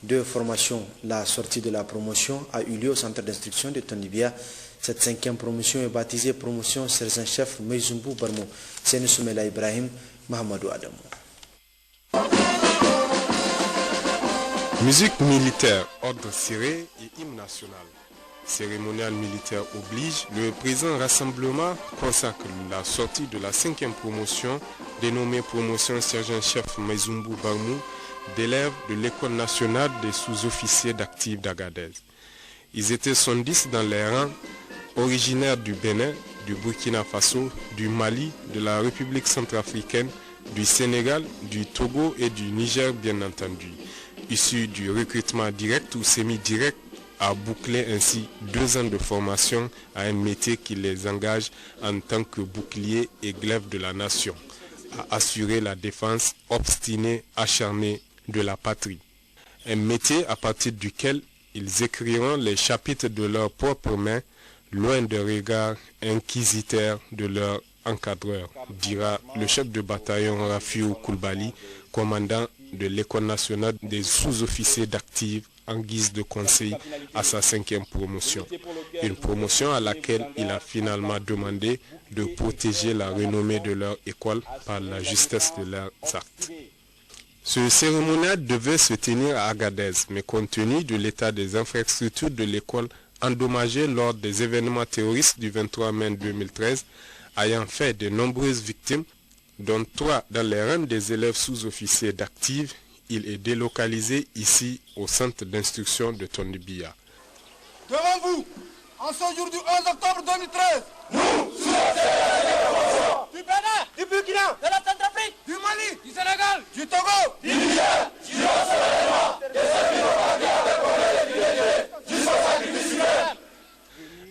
de formation. La sortie de la promotion a eu lieu au centre d'instruction de Tonibia. Cette 5e promotion est baptisée promotion sergent-chef Meizumbu Barmou. Seni Soumela Ibrahim, Mahamadou Adamou. Musique militaire, ordre ciré et hymne national. Cérémonial militaire oblige, le présent rassemblement consacre la sortie de la 5e promotion dénommée promotion sergent-chef Meizumbu Barmou d'élèves de l'École nationale des sous-officiers d'actifs d'Agadez. Ils étaient 70 dans les rangs, originaires du Bénin, du Burkina Faso, du Mali, de la République centrafricaine, du Sénégal, du Togo et du Niger bien entendu. Issus du recrutement direct ou semi-direct, à boucler ainsi 2 ans de formation à un métier qui les engage en tant que bouclier et glaive de la nation, à assurer la défense obstinée, acharnée de la patrie. Un métier à partir duquel ils écriront les chapitres de leurs propres mains, loin de regards inquisiteurs de leur encadreur, dira le chef de bataillon Rafiou Koulibaly, commandant de l'École nationale des sous-officiers d'actifs en guise de conseil à sa 5e promotion. Une promotion à laquelle il a finalement demandé de protéger la renommée de leur école par la justesse de leurs actes. Ce cérémonial devait se tenir à Agadez, mais compte tenu de l'état des infrastructures de l'école endommagées lors des événements terroristes du 23 mai 2013, ayant fait de nombreuses victimes, dont 3 dans les rangs des élèves sous-officiers d'active, il est délocalisé ici au centre d'instruction de Tondibia. Devant vous, en ce jour du 11 octobre 2013, nous, du Bénin, du Burkina, de la Centrafrique, du Mali, du Sénégal, du Togo, du Niger, du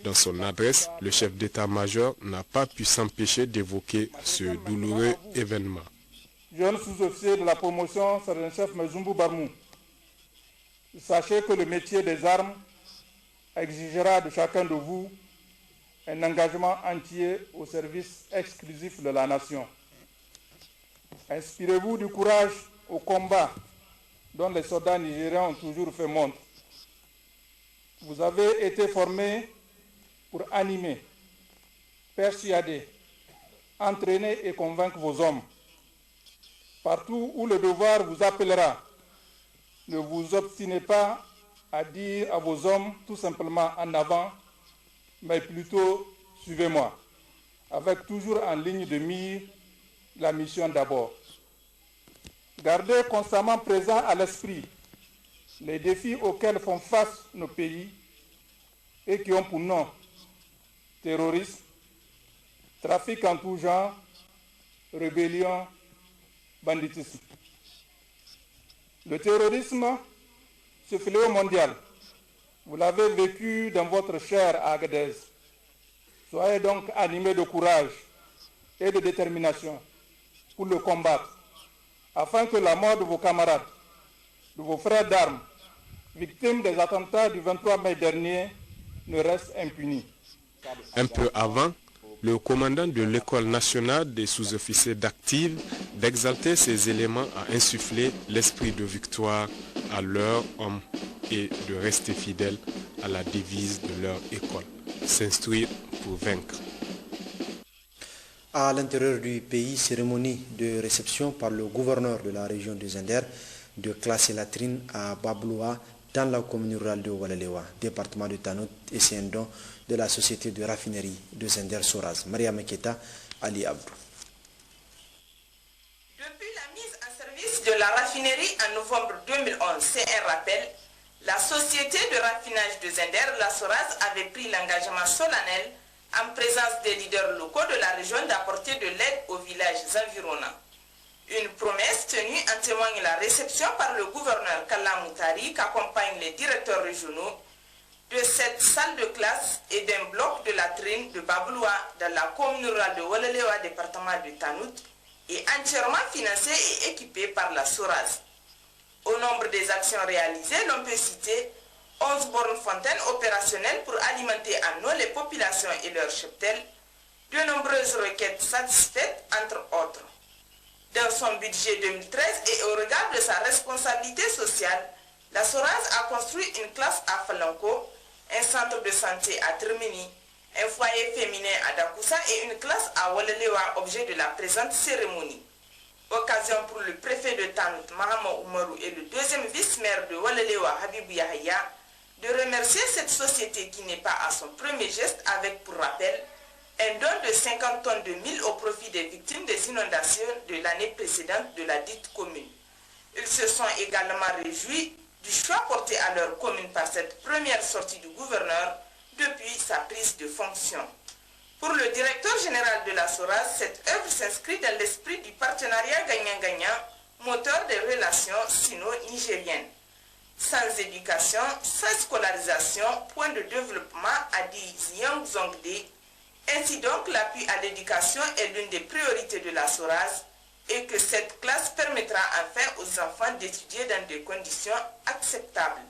Dans son adresse, le chef d'état-major n'a pas pu s'empêcher d'évoquer ce douloureux événement. Jeune sous-officier de la promotion, sergent-chef Mezumbu Barmou, sachez que le métier des armes exigera de chacun de vous un engagement entier au service exclusif de la nation. Inspirez-vous du courage au combat dont les soldats nigériens ont toujours fait montre. Vous avez été formés pour animer, persuader, entraîner et convaincre vos hommes. Partout où le devoir vous appellera, ne vous obstinez pas à dire à vos hommes tout simplement en avant, mais plutôt suivez-moi, avec toujours en ligne de mire la mission d'abord. Gardez constamment présent à l'esprit les défis auxquels font face nos pays et qui ont pour nom terrorisme, trafic en tout genre, rébellion, banditisme. Le terrorisme, ce fléau mondial, vous l'avez vécu dans votre chair à Agadez. Soyez donc animés de courage et de détermination pour le combattre, afin que la mort de vos camarades, de vos frères d'armes, victimes des attentats du 23 mai dernier, ne reste impunie. Un peu avant, le commandant de l'École nationale des sous-officiers d'active d'exalter ces éléments a insufflé l'esprit de victoire à leurs hommes et de rester fidèles à la devise de leur école, s'instruire pour vaincre. À l'intérieur du pays, cérémonie de réception par le gouverneur de la région de Zender de classe latrine à Babloua dans la commune rurale de Walalewa, département de Tanout, et c'est un don de la société de raffinerie de Zender Soraz. Maria Meketa, Ali Abdou. Depuis la mise en service de la raffinerie en novembre 2011, c'est un rappel, la société de raffinage de Zender, la Soraz, avait pris l'engagement solennel en présence des leaders locaux de la région d'apporter de l'aide aux villages environnants. Une promesse tenue en témoigne la réception par le gouverneur Kalla Moutari qu'accompagnent les directeurs régionaux de cette salle de classe et d'un bloc de latrine de Babloua dans la commune rurale de Walalewa, département de Tanout, et entièrement financé et équipé par la Soraz. Au nombre des actions réalisées, l'on peut citer 11 bornes fontaines opérationnelles pour alimenter en eau les populations et leurs cheptels, de nombreuses requêtes satisfaites entre autres. Dans son budget 2013 et au regard de sa responsabilité sociale, la Soraz a construit une classe à Falanko, un centre de santé à Termini, un foyer féminin à Dakoussa et une classe à Walalewa, objet de la présente cérémonie. Occasion pour le préfet de Tanout, Mahama Oumarou, et le deuxième vice-maire de Walalewa, Habibou Yahya, de remercier cette société qui n'est pas à son premier geste avec, pour rappel, un don de 50 tonnes de mil au profit des victimes des inondations de l'année précédente de la dite commune. Ils se sont également réjouis du choix porté à leur commune par cette première sortie du gouverneur depuis sa prise de fonction. Pour le directeur général de la Soraz, cette œuvre s'inscrit dans l'esprit du partenariat gagnant-gagnant, moteur des relations sino-nigériennes. Sans éducation, sans scolarisation, point de développement, a dit Ziyang Zongde. Ainsi donc, l'appui à l'éducation est l'une des priorités de la Soraz et que cette classe permettra enfin aux enfants d'étudier dans des conditions acceptables.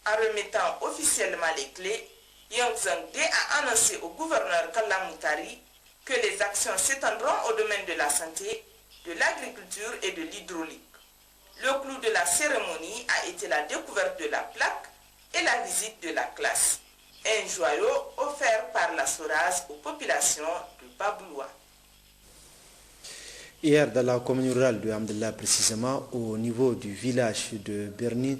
En remettant officiellement les clés, Yang Zongde a annoncé au gouverneur Kalla Moutari que les actions s'étendront au domaine de la santé, de l'agriculture et de l'hydraulique. Le clou de la cérémonie a été la découverte de la plaque et la visite de la classe. Un joyau offert par la SORAS aux populations de Babouloua. Hier, dans la commune rurale de Hamdallah, précisément au niveau du village de Berni,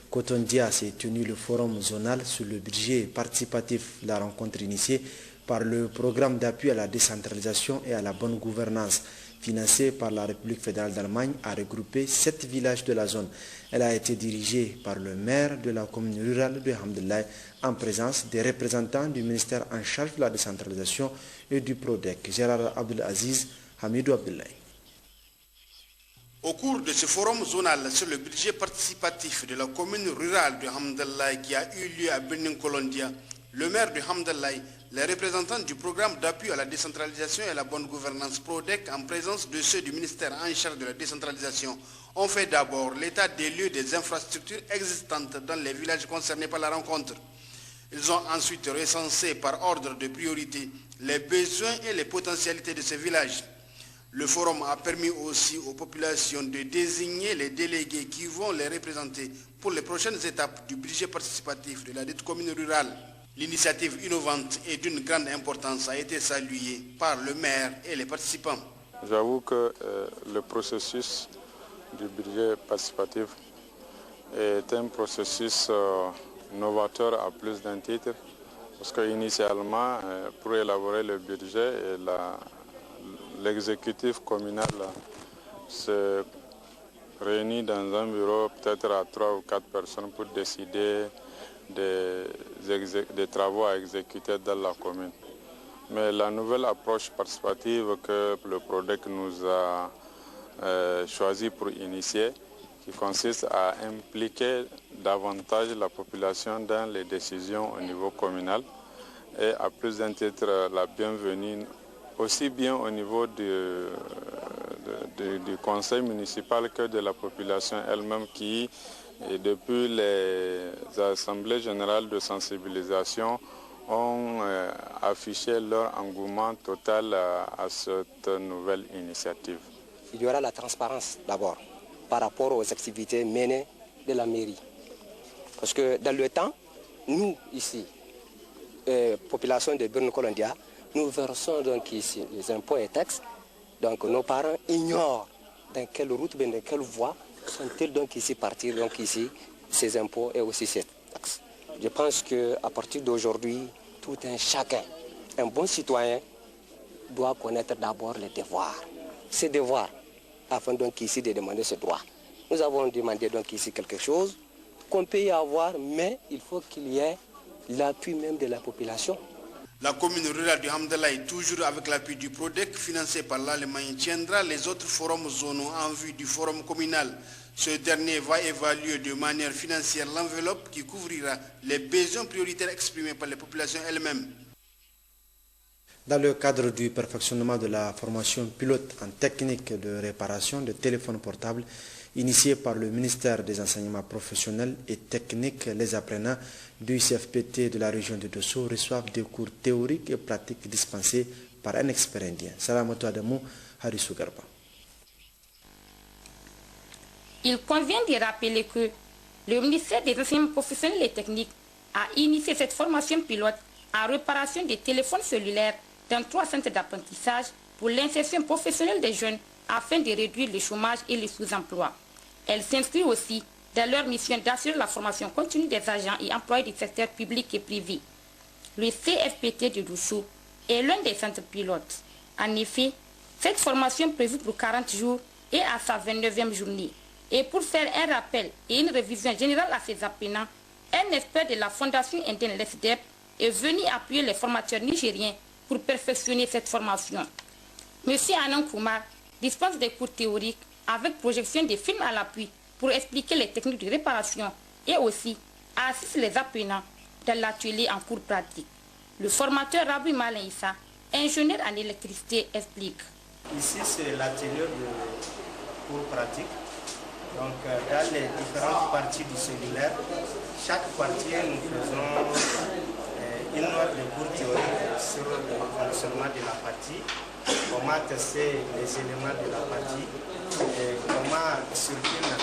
Kotondia, s'est tenu le forum zonal sur le budget participatif. La rencontre initiée par le programme d'appui à la décentralisation et à la bonne gouvernance, financé par la République fédérale d'Allemagne, a regroupé 7 villages de la zone. Elle a été dirigée par le maire de la commune rurale de Hamdallah, en présence des représentants du ministère en charge de la décentralisation et du PRODEC, Gérard Abdelaziz, Hamidou Abdoulaye. Au cours de ce forum zonal sur le budget participatif de la commune rurale de Hamdallah qui a eu lieu à Benin Kolondia, le maire de Hamdallah, les représentants du programme d'appui à la décentralisation et à la bonne gouvernance PRODEC en présence de ceux du ministère en charge de la décentralisation ont fait d'abord l'état des lieux des infrastructures existantes dans les villages concernés par la rencontre. Ils ont ensuite recensé par ordre de priorité les besoins et les potentialités de ces villages. Le forum a permis aussi aux populations de désigner les délégués qui vont les représenter pour les prochaines étapes du budget participatif de la dite commune rurale. L'initiative innovante et d'une grande importance a été saluée par le maire et les participants. J'avoue que le processus du budget participatif est un processus novateur à plus d'un titre, parce qu'initialement, pour élaborer le budget, l'exécutif communal se réunit dans un bureau peut-être à 3 ou 4 personnes pour décider des travaux à exécuter dans la commune. Mais la nouvelle approche participative que le PRODEC nous a choisi pour initier, qui consiste à impliquer davantage la population dans les décisions au niveau communal, et à plus d'un titre la bienvenue aussi bien au niveau du conseil municipal que de la population elle-même qui, depuis les assemblées générales de sensibilisation, ont affiché leur engouement total à cette nouvelle initiative. Il y aura la transparence d'abord par rapport aux activités menées de la mairie. Parce que dans le temps, nous ici, population de Benin Kolondia, nous versons donc ici les impôts et taxes. Donc nos parents ignorent dans quelle route, dans quelle voie sont-ils donc ici partir donc ici ces impôts et aussi ces taxes. Je pense qu'à partir d'aujourd'hui, tout un chacun, un bon citoyen, doit connaître d'abord les devoirs. Ses devoirs, afin donc ici de demander ses droits. Nous avons demandé donc ici quelque chose qu'on peut y avoir, mais il faut qu'il y ait l'appui même de la population. La commune rurale de Hamdallah, toujours avec l'appui du PRODEC financé par l'Allemagne, tiendra les autres forums zonaux en vue du forum communal. Ce dernier va évaluer de manière financière l'enveloppe qui couvrira les besoins prioritaires exprimés par les populations elles-mêmes. Dans le cadre du perfectionnement de la formation pilote en technique de réparation de téléphones portables, initié par le ministère des Enseignements professionnels et techniques, les apprenants du CFPT de la région de Dosso reçoivent des cours théoriques et pratiques dispensés par un expert indien. Salamatou Adamou, Harissou Garba. Il convient de rappeler que le ministère des Enseignements professionnels et techniques a initié cette formation pilote en réparation des téléphones cellulaires dans 3 centres d'apprentissage pour l'insertion professionnelle des jeunes afin de réduire le chômage et le sous-emploi. Elle s'inscrit aussi dans leur mission d'assurer la formation continue des agents et employés du secteur public et privé. Le CFPT de Dosso est l'un des centres pilotes. En effet, cette formation prévue pour 40 jours est à sa 29e journée. Et pour faire un rappel et une révision générale à ses apprenants, un expert de la Fondation indienne l'ESDEP est venu appuyer les formateurs nigériens pour perfectionner cette formation. M. Anand Kumar dispense des cours théoriques avec projection des films à l'appui pour expliquer les techniques de réparation et aussi assiste les apprenants dans l'atelier en cours pratique. Le formateur Rabbi Malin Issa, ingénieur en électricité, explique. Ici, c'est l'atelier de cours pratique. Donc, dans les différentes parties du cellulaire, chaque partie, nous faisons une heure de cours théorique sur le fonctionnement de la partie, comment tester les éléments de la partie, et comment circule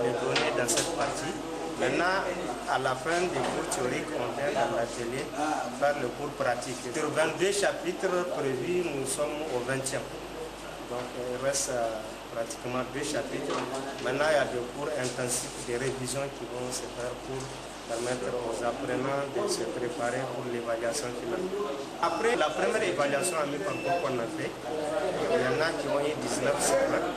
les données dans cette partie. Maintenant, à la fin des cours théoriques, on vient dans l'atelier faire le cours pratique. Sur 22 chapitres prévus, nous sommes au 20e. Donc il reste pratiquement 2 chapitres. Maintenant, il y a des cours intensifs, des révisions qui vont se faire pour permettre aux apprenants de se préparer pour l'évaluation finale. Après la première évaluation à mi-parcours qu'on a fait, il y en a qui ont eu 19 semaines.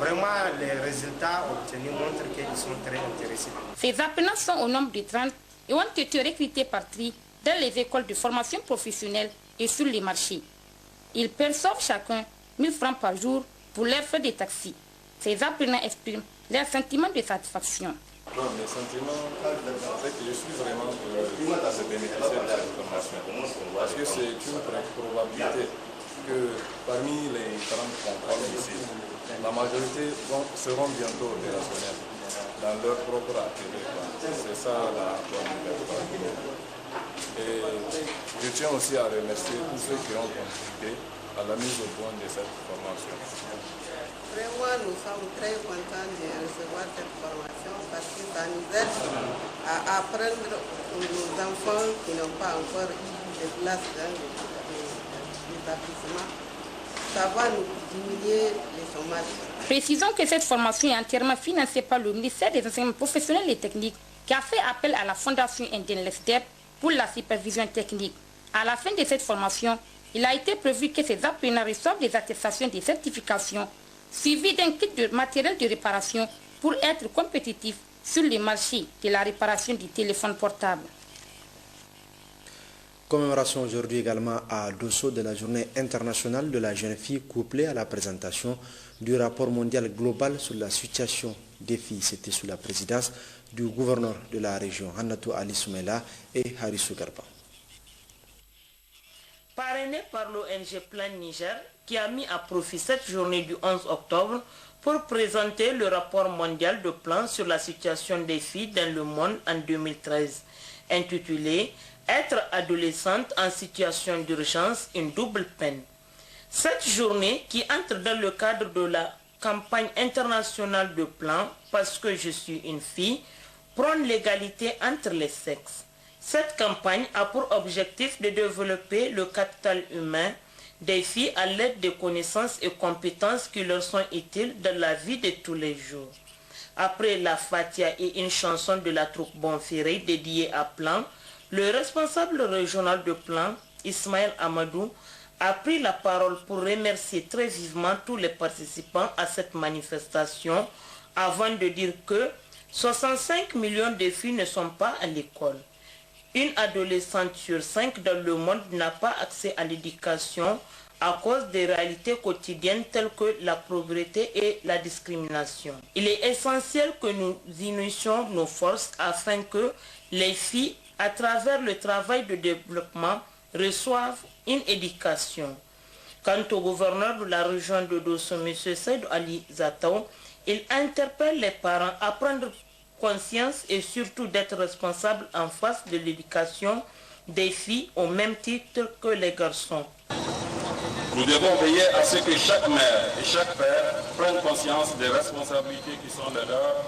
Vraiment, les résultats obtenus montrent qu'ils sont très intéressés. Ces apprenants sont au nombre de 30 et ont été recrutés par tri dans les écoles de formation professionnelle et sur les marchés. Ils perçoivent chacun 1 000 francs par jour pour leur frais de taxi. Ces apprenants expriment leur sentiment de satisfaction. Non, mes sentiments, c'est que je suis vraiment heureux de bénéficier de cette formation. Parce que c'est une probabilité que parmi les 30 contrôles ici, la majorité seront bientôt opérationnels dans leur propre atelier. C'est ça la bonne nouvelle. Et je tiens aussi à remercier tous ceux qui ont contribué à la mise au point de cette formation. Vraiment, nous sommes très contents de recevoir cette formation parce que ça nous aide à apprendre aux enfants qui n'ont pas encore eu de place dans les établissements. Ça va nous diminuer les chômages. Précisons que cette formation est entièrement financée par le ministère des Enseignements professionnels et techniques qui a fait appel à la Fondation indienne l'ESDEP pour la supervision technique. À la fin de cette formation, il a été prévu que ces apprenants reçoivent des attestations de certification suivies d'un kit de matériel de réparation pour être compétitifs sur les marchés de la réparation du téléphone portable. Commémoration aujourd'hui également à Dosso de la journée internationale de la jeune fille couplée à la présentation du rapport mondial global sur la situation des filles. C'était sous la présidence du gouverneur de la région, Hannatou Ali Soumela et Harissou Garba. Parrainé par l'ONG Plan Niger, qui a mis à profit cette journée du 11 octobre pour présenter le rapport mondial de plan sur la situation des filles dans le monde en 2013, intitulé « Être adolescente en situation d'urgence, une double peine ». Cette journée, qui entre dans le cadre de la campagne internationale de plan « Parce que je suis une fille », prône l'égalité entre les sexes. Cette campagne a pour objectif de développer le capital humain des filles à l'aide des connaissances et compétences qui leur sont utiles dans la vie de tous les jours. Après la Fatia et une chanson de la troupe Bonferré dédiée à Plan, le responsable régional de Plan, Ismaël Amadou, a pris la parole pour remercier très vivement tous les participants à cette manifestation avant de dire que 65 millions de filles ne sont pas à l'école. Une adolescente sur 5 dans le monde n'a pas accès à l'éducation à cause des réalités quotidiennes telles que la pauvreté et la discrimination. Il est essentiel que nous unissions nos forces afin que les filles, à travers le travail de développement, reçoivent une éducation. Quant au gouverneur de la région de Dosso, M. Seydou Ali Zatao, il interpelle les parents à prendre conscience et surtout d'être responsable en face de l'éducation des filles au même titre que les garçons. Nous devons veiller à ce que chaque mère et chaque père prennent conscience des responsabilités qui sont les leurs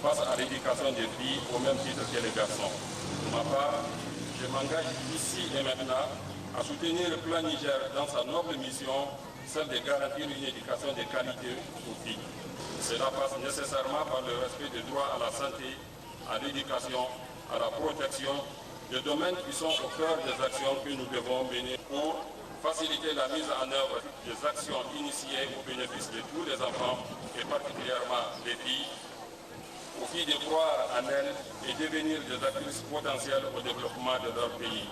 face à l'éducation des filles au même titre que les garçons. Pour ma part, je m'engage ici et maintenant à soutenir le plan Niger dans sa noble mission, celle de garantir une éducation de qualité aux filles. Cela passe nécessairement par le respect des droits à la santé, à l'éducation, à la protection, des domaines qui sont au cœur des actions que nous devons mener pour faciliter la mise en œuvre des actions initiées au bénéfice de tous les enfants et particulièrement des filles, aux filles de croire en elles et devenir des actrices potentielles au développement de leur pays.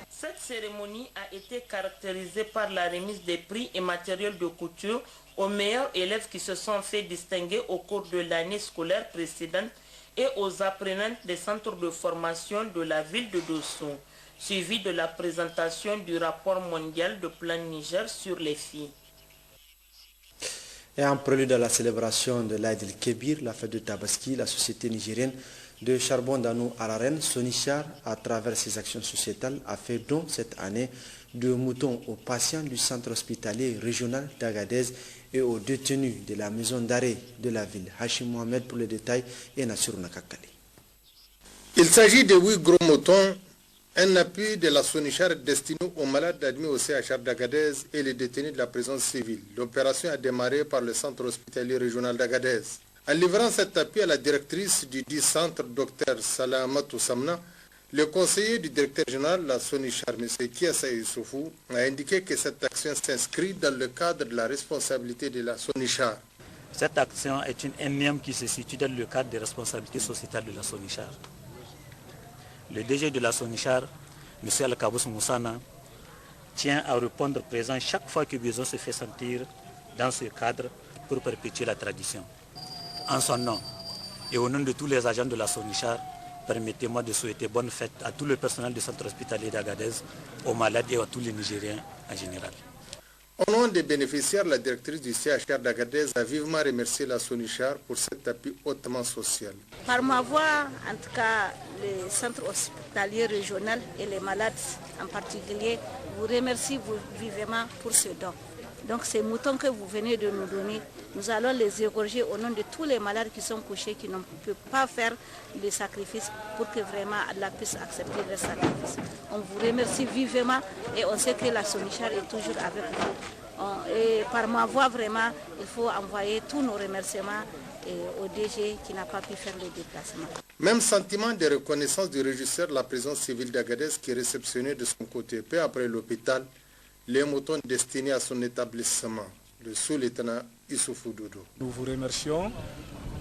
Cette cérémonie a été caractérisée par la remise des prix et matériels de couture aux meilleurs élèves qui se sont fait distinguer au cours de l'année scolaire précédente et aux apprenants des centres de formation de la ville de Dosso, suivi de la présentation du rapport mondial de Plan Niger sur les filles. Et en prélude à la célébration de l'Aïd el-Kébir, la fête de Tabaski, la société nigérienne de charbon d'Anou à la Reine, Sonichar, à travers ses actions sociétales, a fait don cette année de moutons aux patients du centre hospitalier régional d'Agadez et aux détenus de la maison d'arrêt de la ville. Hachim Mohamed pour le détail et Nassir Nakakali. Il s'agit de 8 gros moutons, un appui de la Sonichar destiné aux malades admis au CHR d'Agadez et les détenus de la prison civile. L'opération a démarré par le centre hospitalier régional d'Agadez. En livrant cet appui à la directrice du dit centre, Dr Salamatou Samna, le conseiller du directeur général de la Sonichar, M. Kiassa Youssoufou, a indiqué que cette action s'inscrit dans le cadre de la responsabilité de la Sonichar. Cette action est une énième qui se situe dans le cadre des responsabilités sociétales de la Sonichar. Le DG de la Sonichar, M. Al-Kabous Moussana, tient à répondre présent chaque fois que besoin se fait sentir dans ce cadre pour perpétuer la tradition. En son nom et au nom de tous les agents de la Sonichar, permettez-moi de souhaiter bonne fête à tout le personnel du centre hospitalier d'Agadez, aux malades et à tous les Nigériens en général. Au nom des bénéficiaires, la directrice du CHR d'Agadez a vivement remercié la Sonichar pour cet appui hautement social. Par ma voix, en tout cas, le centre hospitalier régional et les malades en particulier vous remercie vivement pour ce don. Donc ces moutons que vous venez de nous donner, nous allons les égorger au nom de tous les malades qui sont couchés, qui ne peuvent pas faire le sacrifice pour que vraiment Allah puisse accepter le sacrifice. On vous remercie vivement et on sait que la Sonichar est toujours avec vous. Et par ma voix, vraiment, il faut envoyer tous nos remerciements au DG qui n'a pas pu faire le déplacement. Même sentiment de reconnaissance du régisseur de la prison civile d'Agadez qui est réceptionné de son côté. Peu après l'hôpital, les moutons destinés à son établissement, le sous-lieutenant Issoufou Dodo. Nous vous remercions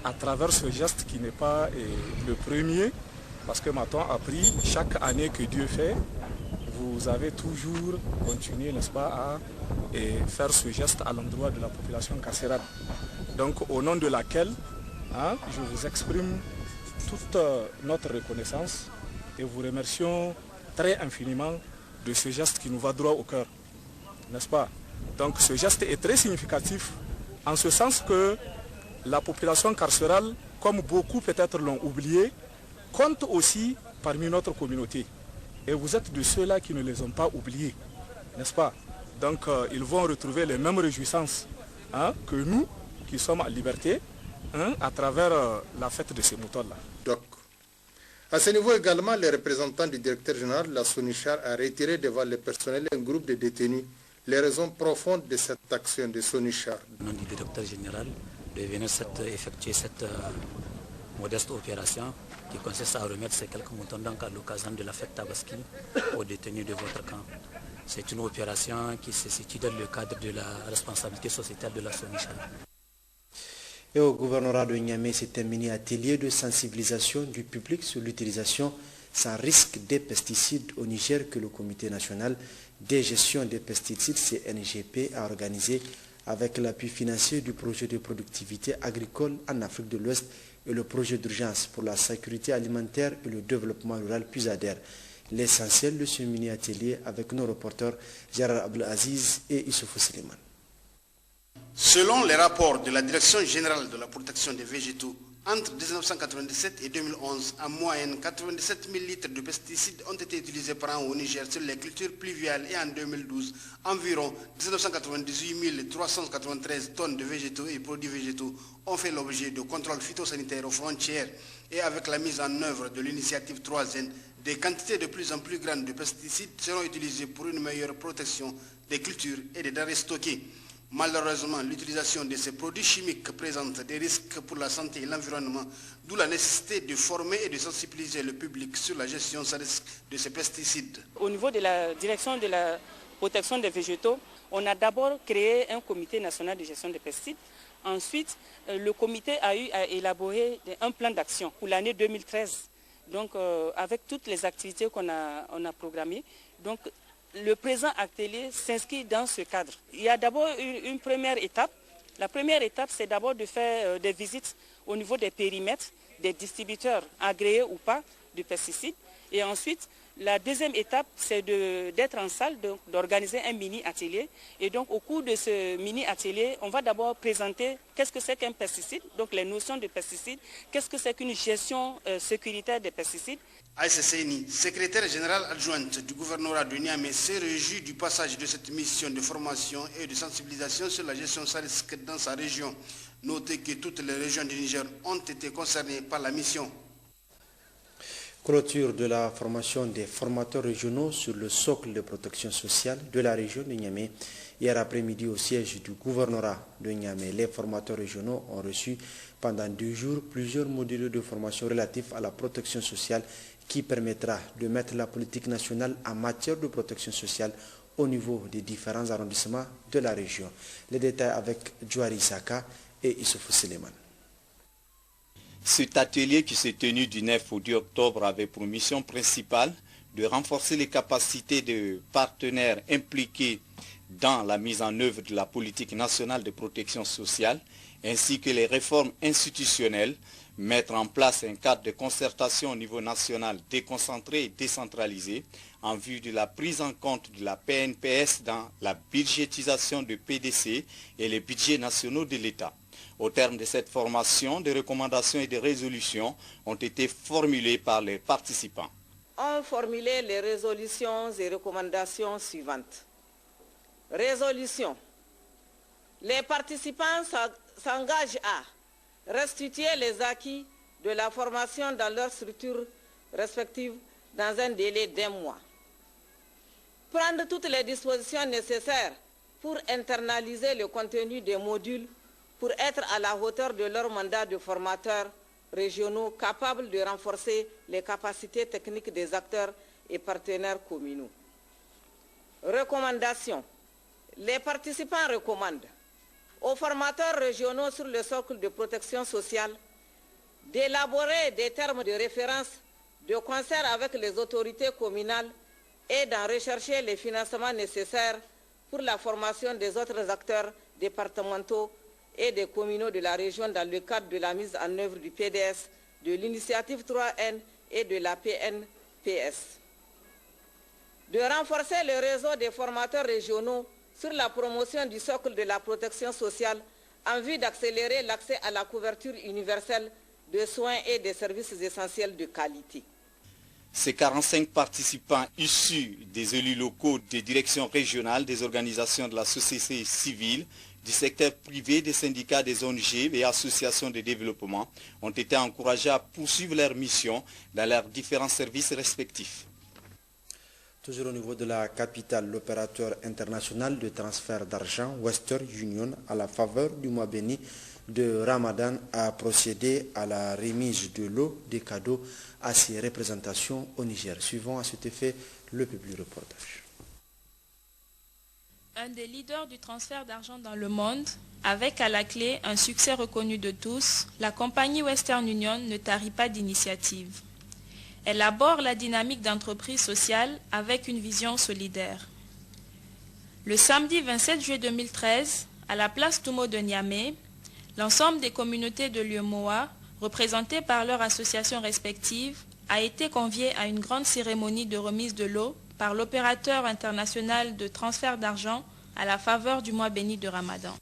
à travers ce geste qui n'est pas le premier, parce que m'a-t-on appris, chaque année que Dieu fait, vous avez toujours continué, n'est-ce pas, à faire ce geste à l'endroit de la population carcérale. Donc au nom de laquelle, je vous exprime toute notre reconnaissance et vous remercions très infiniment de ce geste qui nous va droit au cœur. N'est-ce pas? Donc ce geste est très significatif en ce sens que la population carcérale, comme beaucoup peut-être l'ont oublié, compte aussi parmi notre communauté. Et vous êtes de ceux-là qui ne les ont pas oubliés, n'est-ce pas? Donc ils vont retrouver les mêmes réjouissances que nous qui sommes en liberté à travers la fête de ces moutons-là. Donc, à ce niveau également, les représentants du directeur général de la Sonichar a retiré devant le personnel et un groupe de détenus les raisons profondes de cette action de Sonichar. Au nom du directeur général, de venir effectuer cette modeste opération qui consiste à remettre ces quelques moutons donc à l'occasion de la fête Tabaski aux détenus de votre camp. C'est une opération qui se situe dans le cadre de la responsabilité sociétale de la Sonichar. Et au gouvernorat de Niamey s'est terminé un atelier de sensibilisation du public sur l'utilisation sans risque des pesticides au Niger que le Comité national de gestion des pesticides CNGP a organisé avec l'appui financier du projet de productivité agricole en Afrique de l'Ouest et le projet d'urgence pour la sécurité alimentaire et le développement rural PUSADER. L'essentiel de ce mini-atelier avec nos reporters Gérard Abdelaziz et Issoufou Siliman. Selon les rapports de la Direction générale de la protection des végétaux, entre 1997 et 2011, en moyenne, 97 000 litres de pesticides ont été utilisés par an au Niger sur les cultures pluviales et en 2012, environ 1998 393 tonnes de végétaux et produits végétaux ont fait l'objet de contrôles phytosanitaires aux frontières et avec la mise en œuvre de l'initiative 3N, des quantités de plus en plus grandes de pesticides seront utilisées pour une meilleure protection des cultures et des denrées stockées. Malheureusement, l'utilisation de ces produits chimiques présente des risques pour la santé et l'environnement, d'où la nécessité de former et de sensibiliser le public sur la gestion sans risque de ces pesticides. Au niveau de la direction de la protection des végétaux, on a d'abord créé un comité national de gestion des pesticides. Ensuite, le comité a eu à élaborer un plan d'action pour l'année 2013, donc avec toutes les activités qu'on a programmées. Donc, le présent atelier s'inscrit dans ce cadre. Il y a d'abord une première étape. La première étape, c'est d'abord de faire des visites au niveau des périmètres, des distributeurs agréés ou pas de pesticides. Et ensuite, La deuxième étape, c'est d'être en salle, d'organiser un mini-atelier. Et donc, au cours de ce mini-atelier, on va d'abord présenter qu'est-ce que c'est qu'un pesticide, donc les notions de pesticides, qu'est-ce que c'est qu'une gestion sécuritaire des pesticides. Aïssa Seyni, secrétaire générale adjointe du gouvernorat de Niamey, s'est réjoui du passage de cette mission de formation et de sensibilisation sur la gestion sans risque dans sa région. Notez que toutes les régions du Niger ont été concernées par la mission. Clôture de la formation des formateurs régionaux sur le socle de protection sociale de la région de Niamey. Hier après-midi au siège du gouvernorat de Niamey, les formateurs régionaux ont reçu pendant 2 jours plusieurs modules de formation relatifs à la protection sociale qui permettra de mettre la politique nationale en matière de protection sociale au niveau des différents arrondissements de la région. Les détails avec Djouari Saka et Issoufou Suleiman. Cet atelier qui s'est tenu du 9 au 10 octobre avait pour mission principale de renforcer les capacités de partenaires impliqués dans la mise en œuvre de la politique nationale de protection sociale, ainsi que les réformes institutionnelles, mettre en place un cadre de concertation au niveau national déconcentré et décentralisé en vue de la prise en compte de la PNPS dans la budgétisation de PDC et les budgets nationaux de l'État. Au terme de cette formation, des recommandations et des résolutions ont été formulées par les participants. On formulé les résolutions et recommandations suivantes. Résolution. Les participants s'engagent à restituer les acquis de la formation dans leurs structures respectives dans un délai d'1 mois. Prendre toutes les dispositions nécessaires pour internaliser le contenu des modules pour être à la hauteur de leur mandat de formateurs régionaux capables de renforcer les capacités techniques des acteurs et partenaires communaux. Recommandations. Les participants recommandent aux formateurs régionaux sur le socle de protection sociale d'élaborer des termes de référence de concert avec les autorités communales et d'en rechercher les financements nécessaires pour la formation des autres acteurs départementaux et des communaux de la région dans le cadre de la mise en œuvre du PDS, de l'initiative 3N et de la PNPS. De renforcer le réseau des formateurs régionaux sur la promotion du socle de la protection sociale en vue d'accélérer l'accès à la couverture universelle de soins et des services essentiels de qualité. Ces 45 participants issus des élus locaux, des directions régionales, des organisations de la société civile, du secteur privé, des syndicats, des ONG et associations de développement ont été encouragés à poursuivre leur mission dans leurs différents services respectifs. Toujours au niveau de la capitale, l'opérateur international de transfert d'argent Western Union, à la faveur du mois béni de Ramadan, a procédé à la remise de l'eau des cadeaux à ses représentations au Niger. Suivons à cet effet le public reportage. Un des leaders du transfert d'argent dans le monde, avec à la clé un succès reconnu de tous, la compagnie Western Union ne tarit pas d'initiative. Elle aborde la dynamique d'entreprise sociale avec une vision solidaire. Le samedi 27 juillet 2013, à la place Toumo de Niamey, l'ensemble des communautés de l'UEMOA, représentées par leurs associations respectives, a été convié à une grande cérémonie de remise de l'eau par l'opérateur international de transfert d'argent à la faveur du mois béni de Ramadan.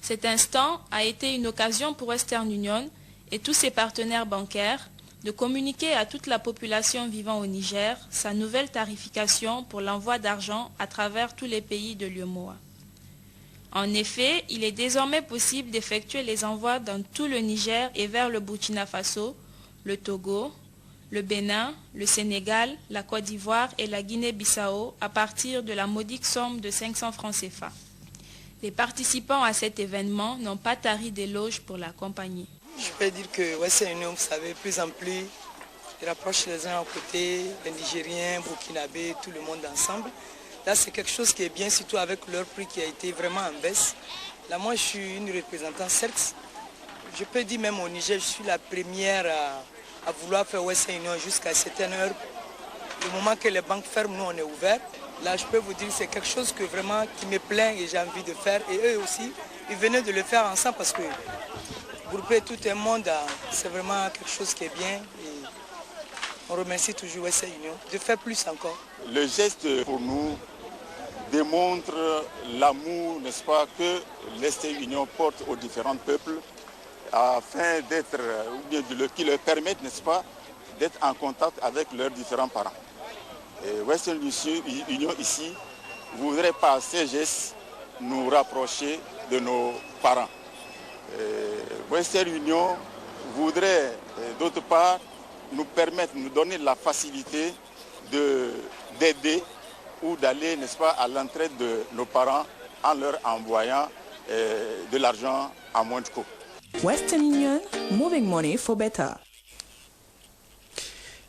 Cet instant a été une occasion pour Western Union et tous ses partenaires bancaires de communiquer à toute la population vivant au Niger sa nouvelle tarification pour l'envoi d'argent à travers tous les pays de l'UEMOA. En effet, il est désormais possible d'effectuer les envois dans tout le Niger et vers le Burkina Faso, le Togo, le Bénin, le Sénégal, la Côte d'Ivoire et la Guinée-Bissau à partir de la modique somme de 500 francs CFA. Les participants à cet événement n'ont pas tari d'éloges pour la compagnie. Je peux dire que Western Union, vous savez, plus en plus, ils rapprochent les uns à côté, les Nigériens, Burkinabés, tout le monde ensemble. Là, c'est quelque chose qui est bien, surtout avec leur prix qui a été vraiment en baisse. Là, moi, je suis une représentante, certes. Je peux dire même au Niger, je suis la première à vouloir faire Western Union jusqu'à certaines heures. Le moment que les banques ferment, nous, on est ouvert. Là, je peux vous dire que c'est quelque chose que vraiment qui me plaît et j'ai envie de faire. Et eux aussi, ils venaient de le faire ensemble parce que grouper tout le monde, c'est vraiment quelque chose qui est bien. Et on remercie toujours Western Union de faire plus encore. Le geste pour nous démontre l'amour, n'est-ce pas, que Western Union porte aux différents peuples afin d'être, ou bien qui leur permettent, n'est-ce pas, d'être en contact avec leurs différents parents. Et Western Union ici voudrait par ces gestes nous rapprocher de nos parents. Western Union voudrait d'autre part nous permettre, nous donner la facilité d'aider ou d'aller, n'est-ce pas, à l'entraide de nos parents en leur envoyant de l'argent à moins de coût. Western Union, moving money for better.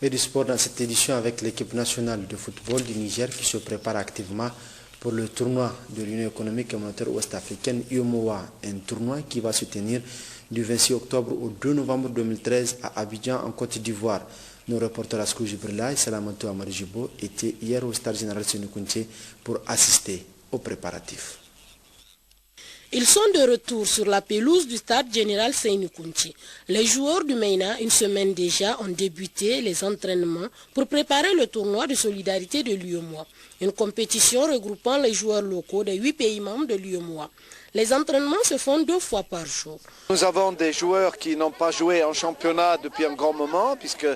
Et du sport dans cette édition avec l'équipe nationale de football du Niger qui se prépare activement pour le tournoi de l'Union économique et monétaire ouest-africaine UEMOA, un tournoi qui va se tenir du 26 octobre au 2 novembre 2013 à Abidjan en Côte d'Ivoire. Nos reporters Askou Jibrila et Salamatou Amarijibo étaient hier au stade général Sénékounté pour assister aux préparatifs. Ils sont de retour sur la pelouse du stade général Sénékounté. Les joueurs du MENA, une semaine déjà, ont débuté les entraînements pour préparer le tournoi de solidarité de l'UEMOA, une compétition regroupant les joueurs locaux des 8 pays membres de l'UEMOA. Les entraînements se font 2 fois par jour. Nous avons des joueurs qui n'ont pas joué en championnat depuis un grand moment, puisque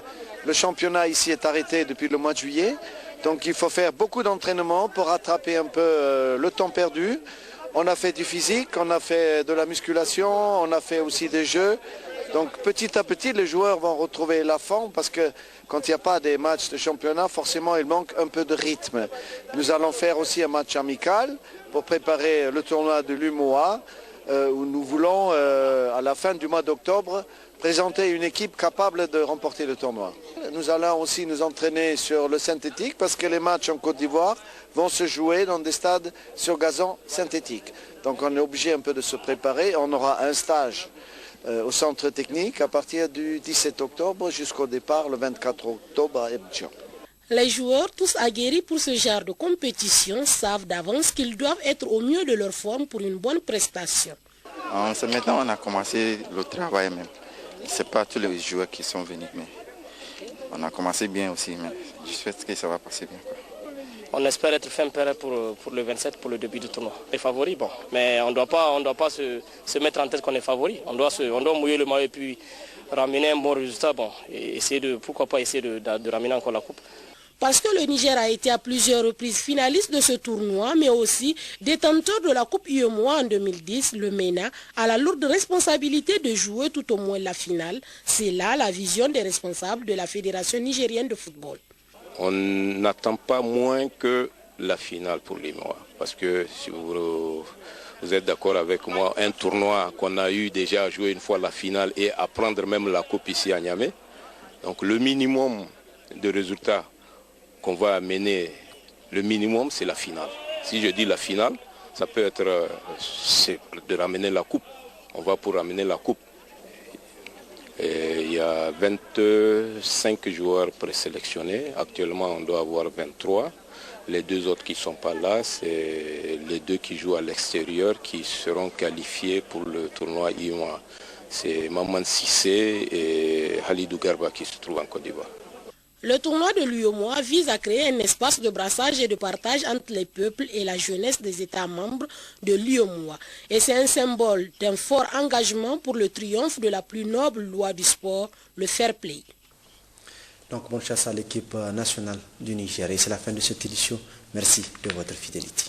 le championnat ici est arrêté depuis le mois de juillet. Donc il faut faire beaucoup d'entraînements pour rattraper un peu le temps perdu. On a fait du physique, on a fait de la musculation, on a fait aussi des jeux. Donc petit à petit, les joueurs vont retrouver la forme parce que quand il n'y a pas des matchs de championnat, forcément il manque un peu de rythme. Nous allons faire aussi un match amical pour préparer le tournoi de l'UEMOA où nous voulons, à la fin du mois d'octobre, présenter une équipe capable de remporter le tournoi. Nous allons aussi nous entraîner sur le synthétique parce que les matchs en Côte d'Ivoire vont se jouer dans des stades sur gazon synthétique. Donc on est obligé un peu de se préparer. On aura un stage au centre technique à partir du 17 octobre jusqu'au départ le 24 octobre à Abidjan. Les joueurs, tous aguerris pour ce genre de compétition, savent d'avance qu'ils doivent être au mieux de leur forme pour une bonne prestation. En ce moment, on a commencé le travail même. Ce n'est pas tous les joueurs qui sont venus, mais on a commencé bien aussi, mais j'espère que ça va passer bien. On espère être fin prêt pour le 27, pour le début du tournoi. Les favoris, bon, mais on ne doit pas se mettre en tête qu'on est favori. On doit mouiller le maillot et puis ramener un bon résultat, bon, et pourquoi pas essayer de ramener encore la coupe. Parce que le Niger a été à plusieurs reprises finaliste de ce tournoi, mais aussi détenteur de la Coupe UEMOA en 2010, le MENA a la lourde responsabilité de jouer tout au moins la finale. C'est là la vision des responsables de la Fédération nigérienne de football. On n'attend pas moins que la finale pour l'UEMOA. Parce que si vous êtes d'accord avec moi, un tournoi qu'on a eu déjà à jouer une fois la finale et à prendre même la coupe ici à Niamey. Donc le minimum de résultats qu'on va amener, le minimum c'est la finale. Si je dis la finale, ça peut être de ramener la coupe. On va pour ramener la coupe. Et il y a 25 joueurs présélectionnés. Actuellement, on doit avoir 23. Les 2 autres qui ne sont pas là, c'est les 2 qui jouent à l'extérieur qui seront qualifiés pour le tournoi UEMOA. C'est Maman Sissé et Halidou Garba qui se trouvent en Côte d'Ivoire. Le tournoi de l'UEMOA vise à créer un espace de brassage et de partage entre les peuples et la jeunesse des États membres de l'UEMOA. Et c'est un symbole d'un fort engagement pour le triomphe de la plus noble loi du sport, le fair play. Donc bonne chasse à l'équipe nationale du Niger. Et c'est la fin de cette édition. Merci de votre fidélité.